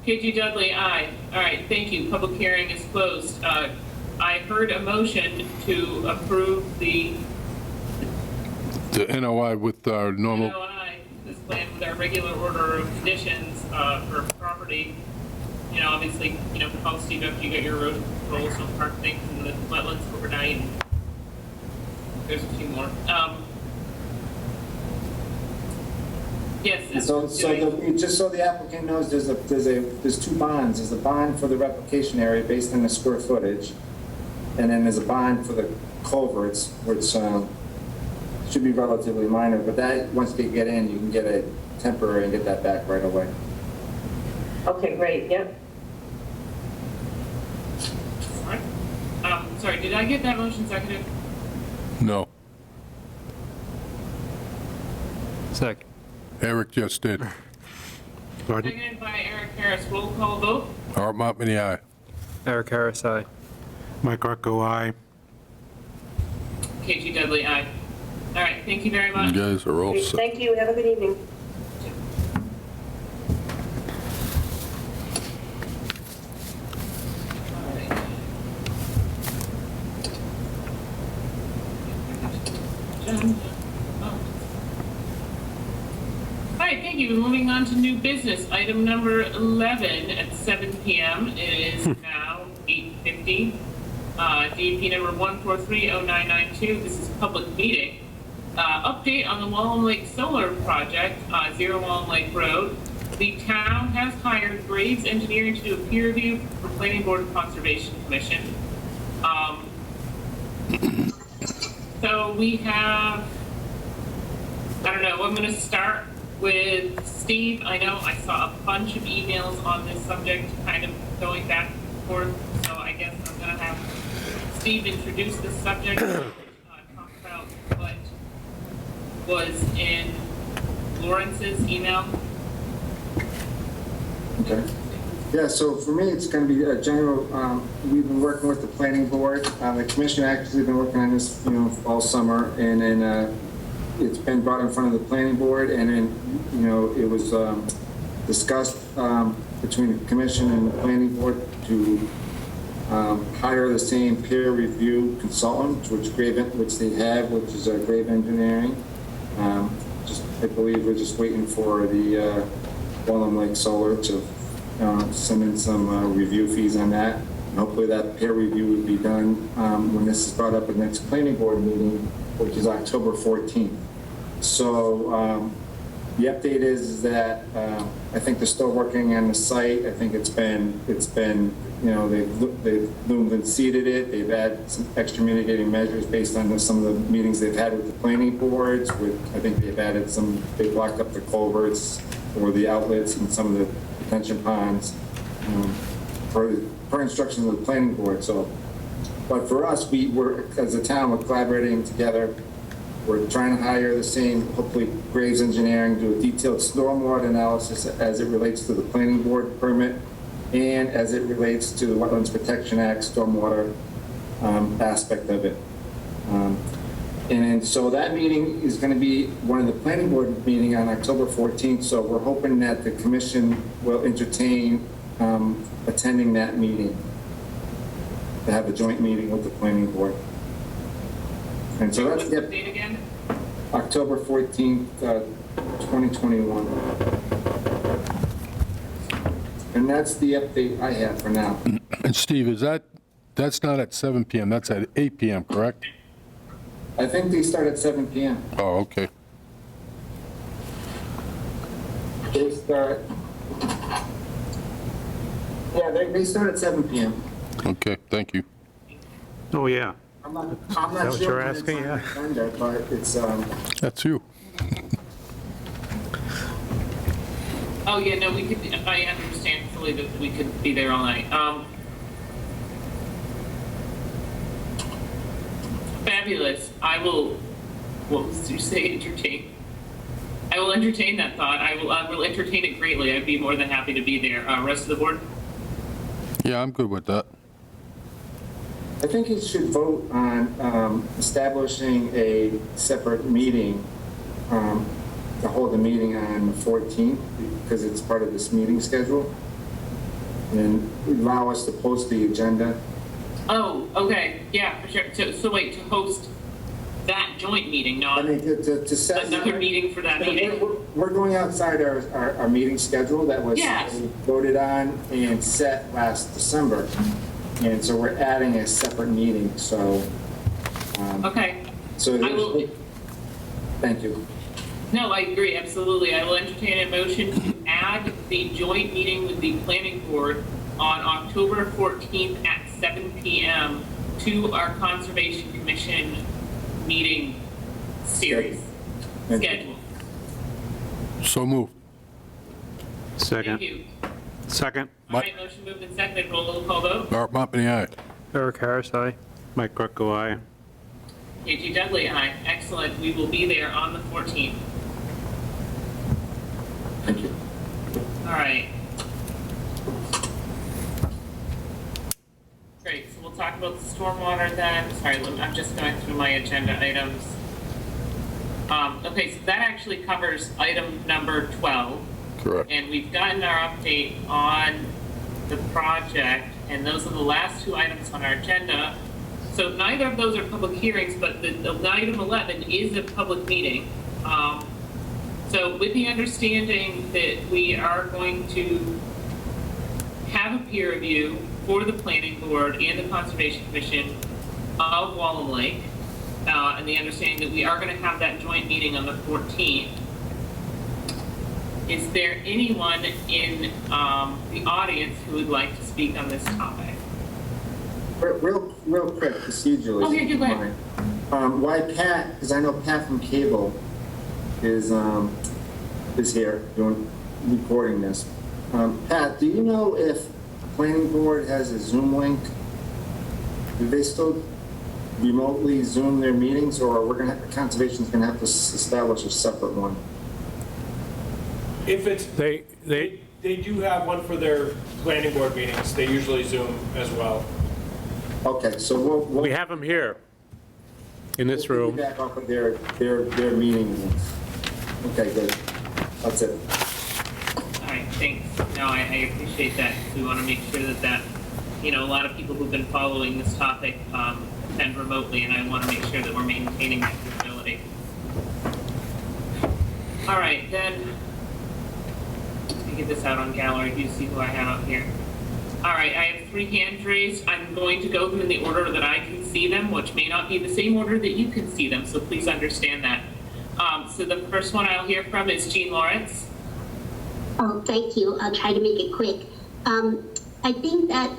KG Dudley, aye. All right, thank you. Public hearing is closed. I heard a motion to approve the The NOI with our normal, NOI, this plan with our regular order of conditions for property. Obviously, call Steve after you get your road control, some park things in the wetlands overnight. There's a few more. Yes. Just so the applicant knows, there's 2 bonds. There's a bond for the replication area based on the square footage, and then there's a bond for the culverts, which should be relatively minor, but that, once they get in, you can get a temporary and get that back right away. Okay, great, yep. All right. sorry, did I get that motion seconded? No, Second. Eric just did. Seconded by Eric Harris. Roll call vote. Art Monmany, aye. Eric Harris, aye. Mike Rocco, aye. KG Dudley, aye. All right, thank you very You much. guys are all set. Thank you, have a good evening. All right, thank you. Moving on to new business. Item number 11 at 7 PM. It is now 8:50. DP number 1430992. This is a public meeting. Update on the Wallen Lake Solar Project, 0 Wallen Lake Road. The town has hired Graves Engineering to do a peer review for Planning Board and Conservation Commission. So we have, I don't know, I'm going to start with Steve. I know I saw a bunch of emails on this subject, kind of going back and forth, so I guess I'm going to have Steve introduce this subject, talk about what was in Lawrence's email. Okay. Yeah, so for me, it's going to be a general, we've been working with the planning board. The commission actually been working on this, all summer, and then it's been brought in front of the planning board, and then, it was discussed between the commission and the planning board to hire the same peer review consultant, which they have, which is Grave Engineering. I believe we're just waiting for the Wallen Lake Solar to send in some review fees on that. And hopefully that peer review would be done when this is brought up at the next planning board meeting, which is October 14th. So the update is that I think they're still working on the site. I think it's been they've loomed and seeded it. They've had some extra mitigating measures based on some of the meetings they've had with the planning boards. I think they've added they blocked up the culverts or the outlets and some of the detention ponds per instructions of the planning board. So, but for us, we're as a town, we're collaborating together. We're trying to hire the same, hopefully Graves Engineering, do a detailed stormwater analysis as it relates to the planning board permit and as it relates to the Wetlands Protection Act stormwater aspect of it. And so that meeting is going to be one of the planning board meeting on October 14th. So we're hoping that the commission will entertain attending that meeting, to have a joint meeting with the planning board. And so that's the date again? October 14th, 2021. And that's the update I have for now. And Steve, that's not at 7 PM, that's at 8 PM, correct? I think they start at 7 PM. Oh, okay. They start at 7 PM. Okay, thank you. Oh, yeah. I'm not Is that what sure you're when it's asking? on the Yeah. agenda, but it's, That's you. Oh, yeah, no, we could, I understand fully that we could be there all night. Fabulous. What was you say, entertain? I will entertain that thought. I will entertain it greatly. I'd be more than happy to be there. Rest of the board? Yeah, I'm good with that. I think you should vote on establishing a separate meeting, to hold a meeting on the 14th, because it's part of this meeting schedule, and allow us to post the agenda. Oh, okay. Yeah, for sure. So wait, to host that joint meeting, I not mean, to set another meeting for that meeting? We're going outside our meeting schedule that was Yes. voted on and set last December. And so we're adding a separate meeting, so. Okay. So, I will. thank you. No, I agree, absolutely. I will entertain a motion to add the joint meeting with the planning board on October 14th at 7 PM to our Conservation Commission meeting series schedule. So moved. Second. Thank you. Second. All right, motion moved and seconded. Roll call vote. Art Monmany, aye. Eric Harris, aye. Mike Greco, aye. KG Dudley, aye. Excellent. We will be there on the 14th. Thank you. All right. Great, so we'll talk about the stormwater then. Sorry, I'm just going through my agenda items. Okay, so that actually covers item number 12. Correct. And we've gotten our update on the project, and those are the last two items on our agenda. So neither of those are public hearings, but the item 11 is a public meeting. So with the understanding that we are going to have a peer review for the planning board and the conservation commission of Wallem Lake, and the understanding that we are going to have that joint meeting on the 14th, is there anyone in the audience who would like to speak on this topic? Real quick, procedurally. Okay, go ahead. Why Pat, because I know Pat from Cable is here recording this. Pat, do you know if planning board has a Zoom link? Do they still remotely Zoom their meetings, or we're gonna have, conservation's gonna have to establish a separate one? If it's, they do have one for their planning board meetings. They usually Zoom as well. Okay, so we'll We have them here, in this we'll room. back off of their meeting links. Okay, good. That's it. All right, thanks. No, I appreciate that. We want to make sure that, a lot of people who've been following this topic attend remotely, and I want to make sure that we're maintaining that capability. All right, then, let me get this out on gallery. Do you see who I have up here? All right, I have 3 hands raised. I'm going to go them in the order that I can see them, which may not be the same order that you can see them, so please understand that. So the first one I'll hear from is Jean Lawrence. Oh, thank you. I'll try to make it quick. I think that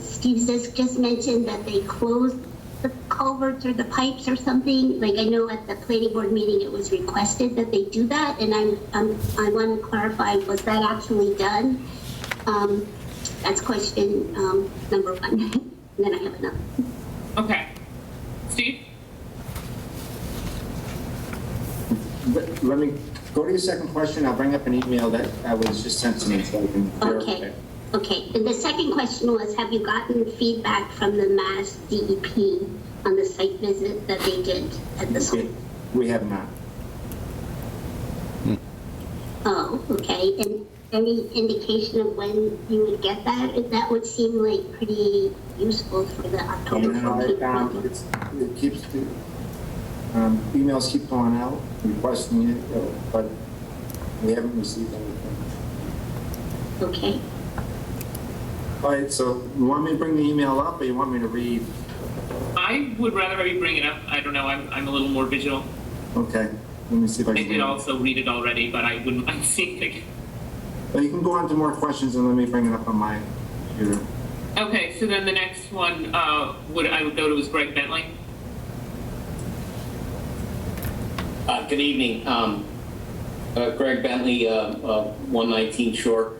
Steve Zisk just mentioned that they closed the culverts or the pipes or something. Like, I know at the planning board meeting it was requested that they do that, and I want to clarify, was that actually done? That's question number 1. And then I have another. Okay. Steve? Let me go to your second question. I'll bring up an email that I was just sent to me so I can verify. Okay. And the second question was, have you gotten feedback from the Mass DEP on the site visit that they did at the school? We have not. Oh, okay. And any indication of when you would get that? That would seem like pretty useful for the October 14th. It keeps emails keep going out requesting it, but we haven't received anything. Okay. All right, so you want me to bring the email up, or you want me to read? I would rather have you bring it up. I don't know. I'm a little more visual. Okay, let me see if I I can. did also read it already, but I wouldn't mind seeing it again. Well, you can go on to more questions and let me bring it up on my computer. Okay, so then the next one I would go to is Greg Bentley. Good evening. Greg Bentley, 119 Shore.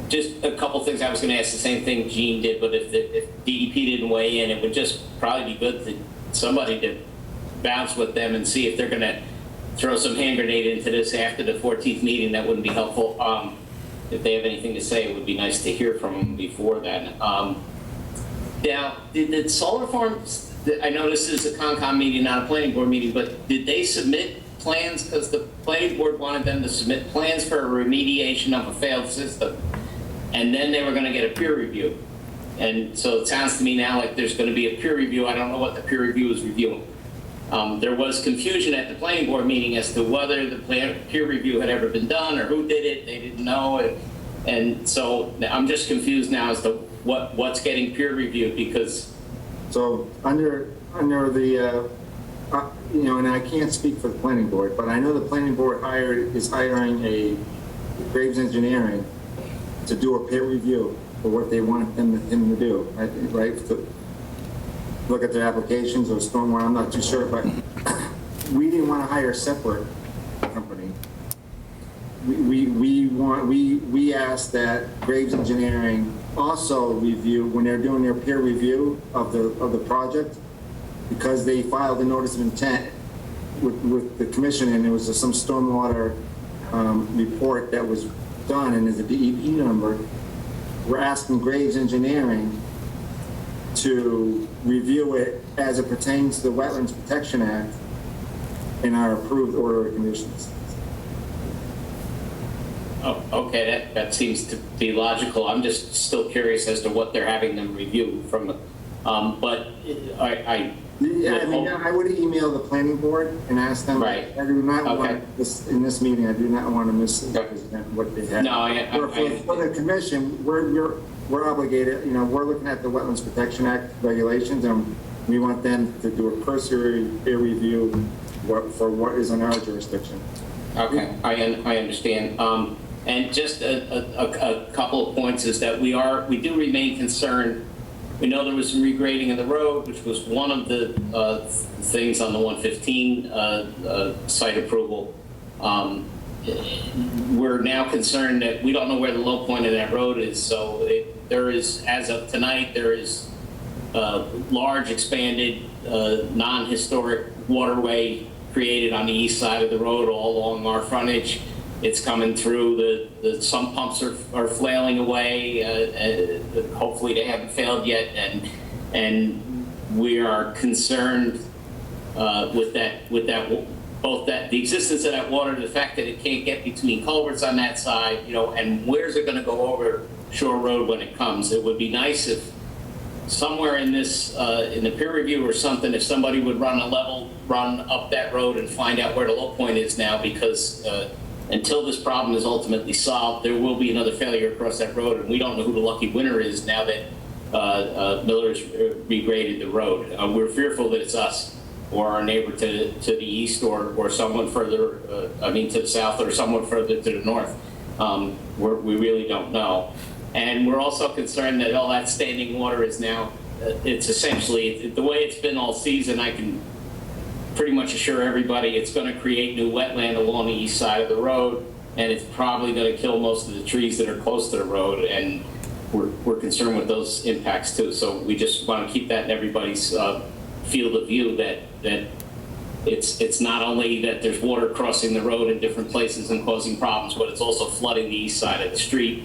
Just a couple things. I was going to ask the same thing Gene did, but if DEP didn't weigh in, it would just probably be good for somebody to bounce with them and see if they're going to throw some hand grenade into this after the 14th meeting. That wouldn't be helpful. If they have anything to say, it would be nice to hear from them before then. Now, did solar farms, I know this is a Concom meeting, not a planning board meeting, but did they submit plans? Because the planning board wanted them to submit plans for a remediation of a failed system, and then they were going to get a peer review. And so it sounds to me now like there's going to be a peer review. I don't know what the peer review is reviewing. There was confusion at the planning board meeting as to whether the peer review had ever been done or who did it. They didn't know. And so I'm just confused now as to what's getting peer reviewed, because. So under the, and I can't speak for the planning board, but I know the planning board is hiring a Graves Engineering to do a peer review for what they want him to do, right? To look at their applications or stormwater, I'm not too sure, but we didn't want to hire a separate company. We asked that Graves Engineering also review, when they're doing their peer review of the project, because they filed a notice of intent with the commission, and there was some stormwater report that was done, and there's a DEP number. We're asking Graves Engineering to review it as it pertains to the Wetlands Protection Act in our approved order of conditions. Oh, okay, that seems to be logical. I'm just still curious as to what they're having them review from, but I would email the planning board and ask them. Right. I do not want this, in this meeting, I do not want to misrepresent what they have. No, For the commission, we're obligated, we're looking at the Wetlands Protection Act regulations, and we want them to do a cursory peer review for what is in our jurisdiction. Okay, I understand. And just a couple of points is that we do remain concerned. We know there was some regrading of the road, which was one of the things on the 115 site approval. We're now concerned that we don't know where the low point of that road is. So there is, as of tonight, there is a large expanded non-historic waterway created on the east side of the road all along our frontage. It's coming through, the sump pumps are flailing away. Hopefully they haven't failed yet, and we are concerned with both the existence of that water, the fact that it can't get between culverts on that side, and where's it going to go over Shore Road when it comes. It would be nice if somewhere in this, in the peer review or something, if somebody would run a level run up that road and find out where the low point is now, because until this problem is ultimately solved, there will be another failure across that road, and we don't know who the lucky winner is now that Miller's regraded the road. We're fearful that it's us or our neighbor to the east, or someone further, to the south, or someone further to the north. We really don't know. And we're also concerned that all that standing water is now, it's essentially, the way it's been all season, I can pretty much assure everybody it's going to create new wetland along the east side of the road, and it's probably going to kill most of the trees that are close to the road, and we're concerned with those impacts too. So we just want to keep that in everybody's field of view, that it's not only that there's water crossing the road in different places and causing problems, but it's also flooding the east side of the street.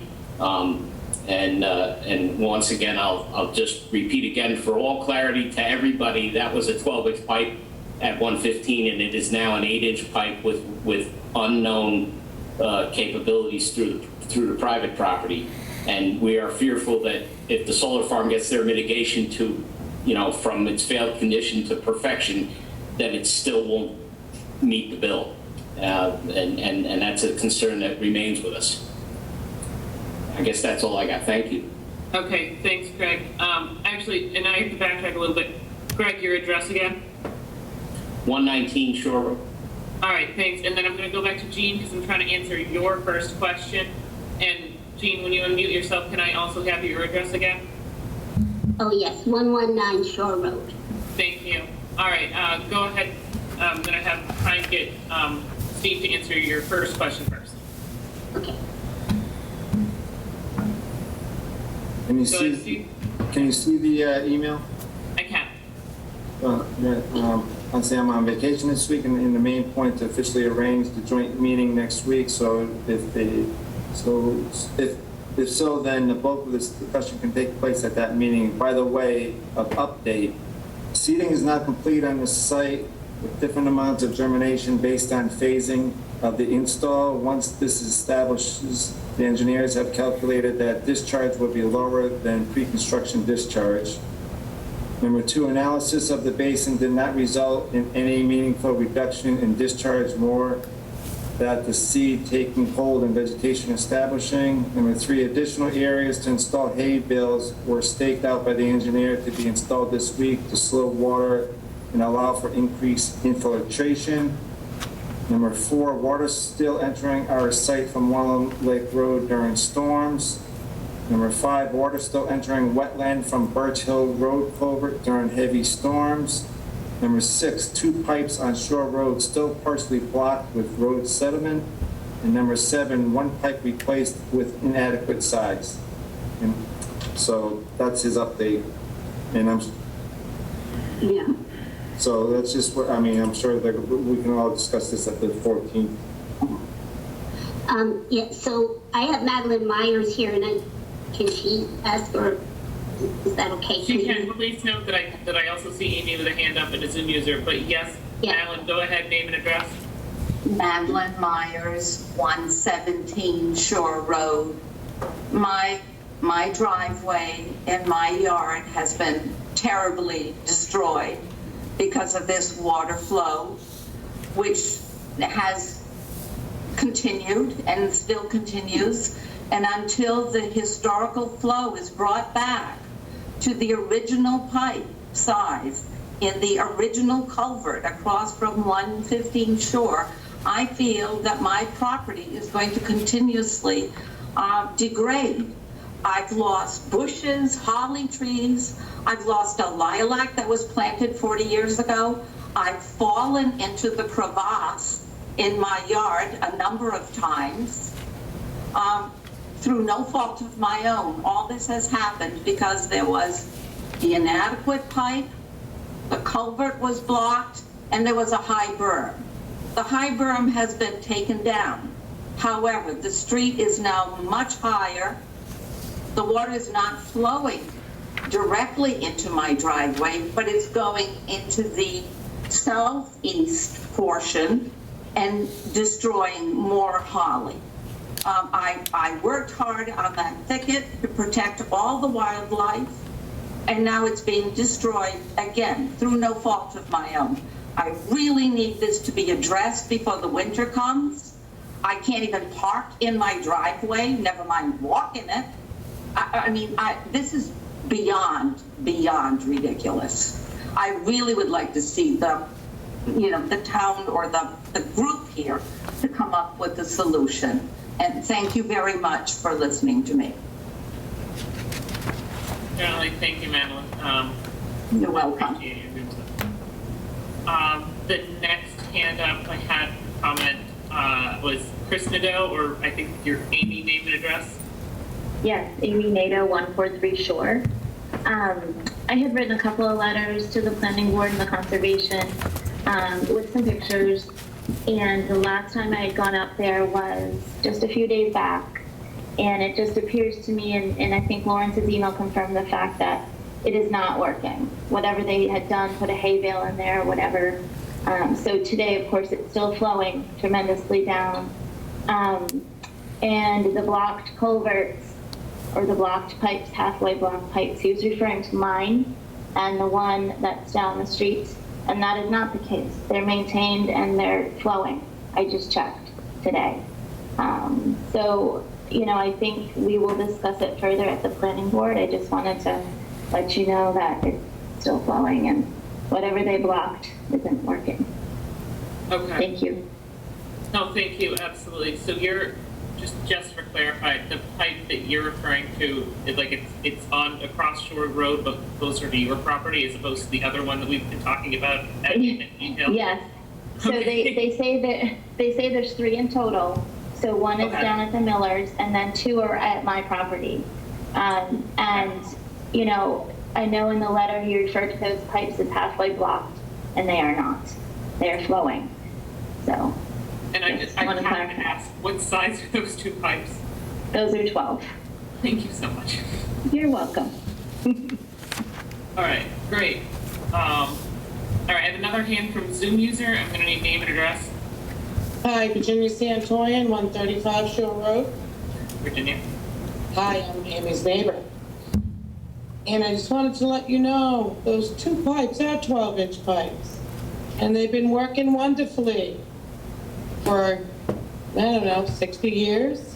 And once again, I'll just repeat again for all clarity to everybody, that was a 12-inch pipe at 115, and it is now an 8-inch pipe with unknown capabilities through the private property. And we are fearful that if the solar farm gets their mitigation to, from its failed condition to perfection, that it still won't meet the bill. And that's a concern that remains with us. I guess that's all I got. Thank you. Okay, thanks, Greg. Actually, and I have to backtrack a little bit. Greg, your address again? 119 Shore Road. All right, thanks. And then I'm going to go back to Jean because I'm trying to answer your first question. And Jean, when you unmute yourself, can I also have your address again? Oh, yes, 119 Shore Road. Thank you. All right, go ahead. I'm going to try and get Steve to answer your first question first. Okay. Can you see the email? I can. I'll say I'm on vacation this week, and the main point to officially arrange the joint meeting next week. So if so, then the bulk of this discussion can take place at that meeting. By the way, of update, seeding is not complete on the site with different amounts of germination based on phasing of the install. Once this establishes, the engineers have calculated that discharge will be lower than pre-construction discharge. Number 2, analysis of the basin did not result in any meaningful reduction in discharge, more that the seed taking hold and vegetation establishing. Number 3, additional areas to install hay bales were staked out by the engineer to be installed this week to slow water and allow for increased infiltration. Number 4, water still entering our site from Wetland Lake Road during storms. Number 5, water still entering wetland from Birch Hill Road culvert during heavy storms. Number 6, 2 pipes on Shore Road still partially blocked with road sediment. And number 7, 1 pipe replaced with inadequate size. And So that's his update, and Yeah. so that's just what, I mean, I'm sure that we can all discuss this at the 14th. Yeah, so I have Madeline Myers here, and can she ask, or is that okay? She can. Please note that I also see Amy with a hand up and a Zoom user, but yes, Madeline, go ahead, name and address. Madeline Myers, 117 Shore Road. My driveway in my yard has been terribly destroyed because of this water flow, which has continued and still continues. And until the historical flow is brought back to the original pipe size in the original culvert across from 115 Shore, I feel that my property is going to continuously degrade. I've lost bushes, holly trees. I've lost a lilac that was planted 40 years ago. I've fallen into the crevasse in my yard a number of times through no fault of my own. All this has happened because there was the inadequate pipe, the culvert was blocked, and there was a high berm. The high berm has been taken down. However, the street is now much higher. The water is not flowing directly into my driveway, but it's going into the southeast portion and destroying more holly. I worked hard on that thicket to protect all the wildlife, and now it's being destroyed again through no fault of my own. I really need this to be addressed before the winter comes. I can't even park in my driveway, never mind walk in it. I mean, this is beyond ridiculous. I really would like to see the town or the group here to come up with a solution. And thank you very much for listening to me. Generally, thank you, Madeline. You're welcome. The next hand up I had comment was Chris Nadeau, or I think your Amy name and address. Yes, Amy Nadeau, 143 Shore. I had written a couple of letters to the planning board and the conservation with some pictures, and the last time I had gone up there was just a few days back, and it just appears to me, and I think Lawrence's email confirmed the fact that it is not working. Whatever they had done, put a hay bale in there, whatever. So today, of course, it's still flowing tremendously down. And the blocked culverts, or the blocked pipes, halfway blocked pipes, he was referring to mine and the one that's down the street. And that is not the case. They're maintained and they're flowing. I just checked today. So, I think we will discuss it further at the planning board. I just wanted to let you know that it's still flowing and whatever they blocked isn't working. Okay. Thank you. No, thank you, absolutely. So you're, just for clarify, the pipe that you're referring to, it's on across Shore Road, but closer to your property as opposed to the other one that we've been talking about in detail? Yes. So they say there's 3 in total. So one is down at the Millers, and then 2 are at my property. And I know in the letter he referred to those pipes as halfway blocked, and they are not. They are flowing. So. And I have to ask, what size are those 2 pipes? Those are 12. Thank you so much. You're welcome. All right, great. All right, I have another hand from Zoom user. I'm going to need name and address. Hi, Virginia Santoyan, 135 Shore Road. Virginia. Hi, I'm Amy's neighbor. And I just wanted to let you know, those 2 pipes are 12-inch pipes. And they've been working wonderfully for, 60 years.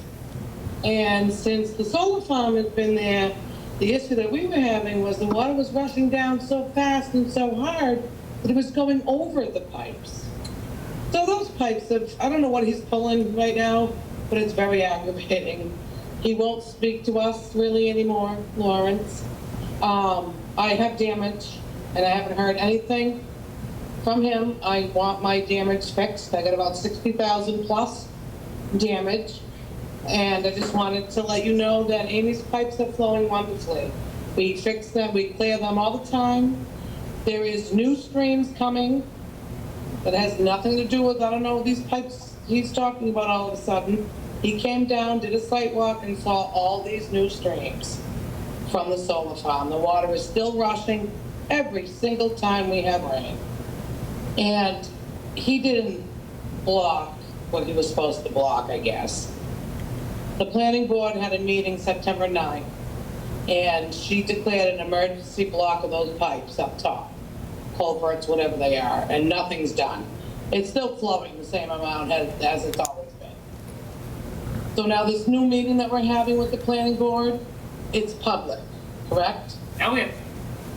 And since the solar farm has been there, the issue that we were having was the water was rushing down so fast and so hard that it was going over the pipes. So those pipes I don't know what he's pulling right now, but it's very aggravating. He won't speak to us really anymore, Lawrence. I have damage, and I haven't heard anything from him. I want my damage fixed. I got about 60,000 plus damage. And I just wanted to let you know that Amy's pipes are flowing wonderfully. We fix them, we clear them all the time. There is new streams coming that has nothing to do with, I don't know, these pipes he's talking about all of a sudden. He came down, did a site walk, and saw all these new streams from the solar farm. The water is still rushing every single time we have rain. And he didn't block what he was supposed to block, I guess. The planning board had a meeting September 9th, and she declared an emergency block of those pipes up top, culverts, whatever they are, and nothing's done. It's still flowing the same amount as it's always been. So now this new meeting that we're having with the planning board, it's public, correct? Oh, yeah.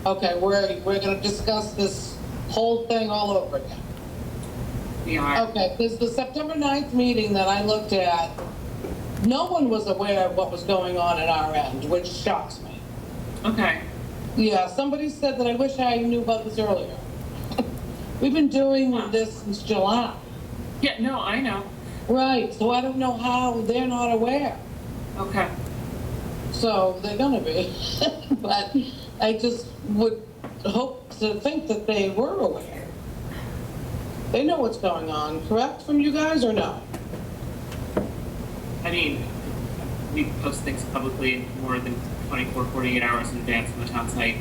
Okay, we're gonna discuss this whole thing all over again. We are. Okay, because the September 9th meeting that I looked at, no one was aware of what was going on at our end, which shocks me. Okay. Yeah, somebody said that I wish I knew about this earlier. We've been doing this since July. Yeah, no, I know. Right, so I don't know how they're not aware. Okay. So they're gonna be, but I just would hope to think that they were aware. They know what's going on, correct, from you guys, or no? I mean, we post things publicly more than 24, 48 hours in advance on the town site.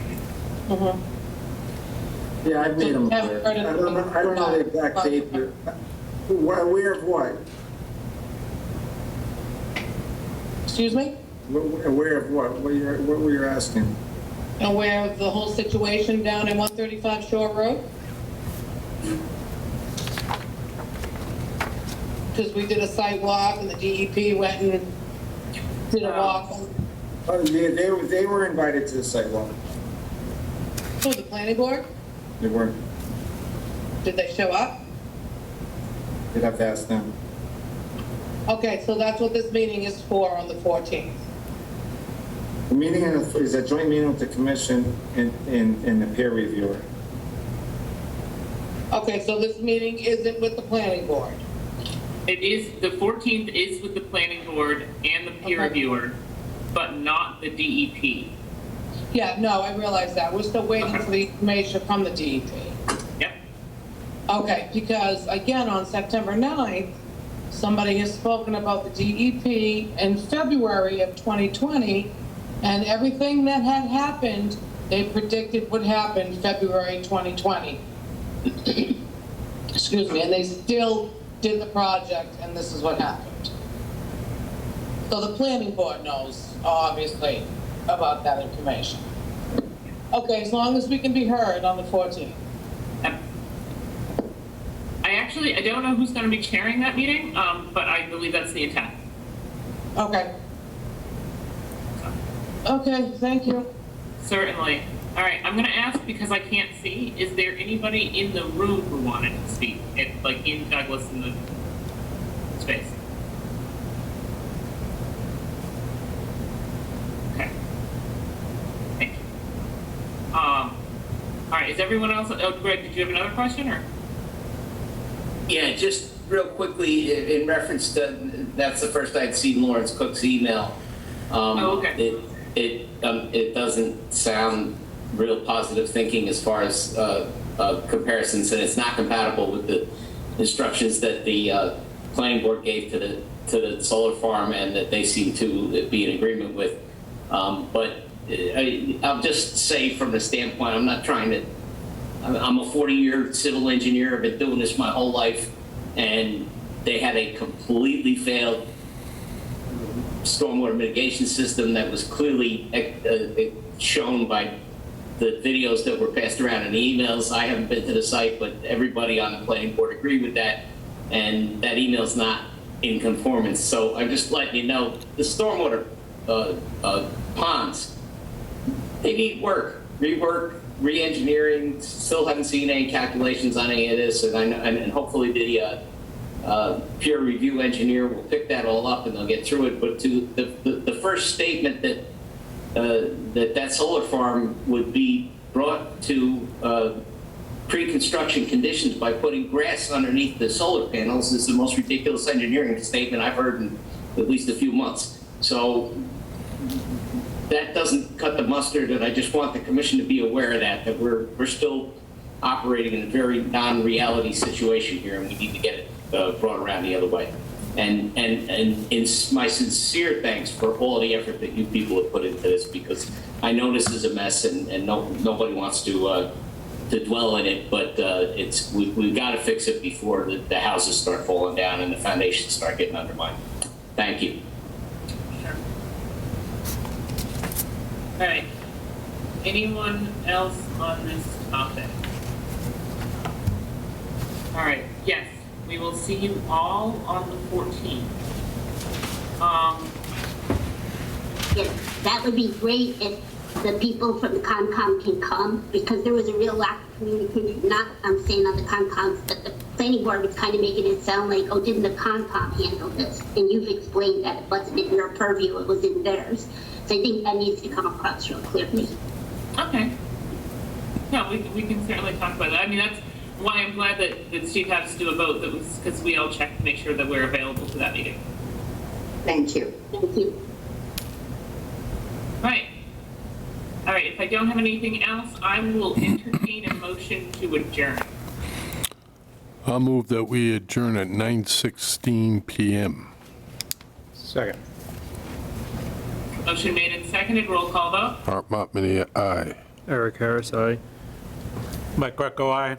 Yeah, I've made them aware. I don't know the exact date, but aware of what? Excuse me? Aware of what? What were you asking? Aware of the whole situation down in 135 Shore Road? Because we did a site walk and the DEP went and did a walk. Oh, they were invited to the site walk. Who, the planning board? They weren't. Did they show up? You'd have to ask them. Okay, so that's what this meeting is for on the 14th. The meeting is a joint meeting with the commission and the peer reviewer. Okay, so this meeting isn't with the planning board? It is, the 14th is with the planning board and the peer reviewer, but not the DEP. Yeah, no, I realize that. We're still waiting for the information from the DEP. Yep. Okay, because again, on September 9th, somebody has spoken about the DEP in February of 2020, and everything that had happened, they predicted would happen February 2020. Excuse me, and they still did the project, and this is what happened. So the planning board knows, obviously, about that information. Okay, as long as we can be heard on the 14th. I don't know who's going to be chairing that meeting, but I believe that's the intent. Okay. Okay, thank you. Certainly. All right, I'm going to ask because I can't see. Is there anybody in the room who wanted to speak? Like in Douglas in the space? Okay. Thank you. All right, is everyone else? Oh, Greg, did you have another question or? Yeah, just real quickly, in reference to, that's the first I'd seen Lawrence Cook's email. Oh, okay. It doesn't sound real positive thinking as far as comparisons, and it's not compatible with the instructions that the planning board gave to the solar farm and that they seem to be in agreement with. But I'll just say from the standpoint, I'm not trying to, I'm a 40-year civil engineer. I've been doing this my whole life, and they had a completely failed stormwater mitigation system that was clearly shown by the videos that were passed around in the emails. I haven't been to the site, but everybody on the planning board agreed with that, and that email's not in conformance. So I'm just letting you know, the stormwater ponds, they need work, rework, re-engineering. Still haven't seen any calculations on any of this, and hopefully the peer review engineer will pick that all up and they'll get through it. But to the first statement that that solar farm would be brought to pre-construction conditions by putting grass underneath the solar panels is the most ridiculous engineering statement I've heard in at least a few months. So that doesn't cut the mustard, and I just want the commission to be aware of that we're still operating in a very non-reality situation here, and we need to get it brought around the other way. And in my sincere thanks for all the effort that you people have put into this, because I know this is a mess, and nobody wants to dwell in it, but we've got to fix it before the houses start falling down and the foundations start getting undermined. Thank you. Sure. All right. Anyone else on this topic? All right. Yes, we will see you all on the 14th. Yes, that would be great if the people from the Concom can come, because there was a real lack of communication, not I'm saying on the Concom, but the planning board was kind of making it sound like, oh, didn't the Concom handle this? And you've explained that it wasn't in your purview, it was in theirs. So I think that needs to come across real clearly. Okay. No, we can certainly talk about that. I mean, that's why I'm glad that Steve had us do a vote, that was because we all checked to make sure that we're available to that meeting. Thank you. Thank you. Right. All right, if I don't have anything else, I will entertain a motion to adjourn. I'll move that we adjourn at 9:16 PM. Second. Motion made and seconded, roll call vote. Art Montminy, aye. Eric Harris, aye. Mike Greco, aye.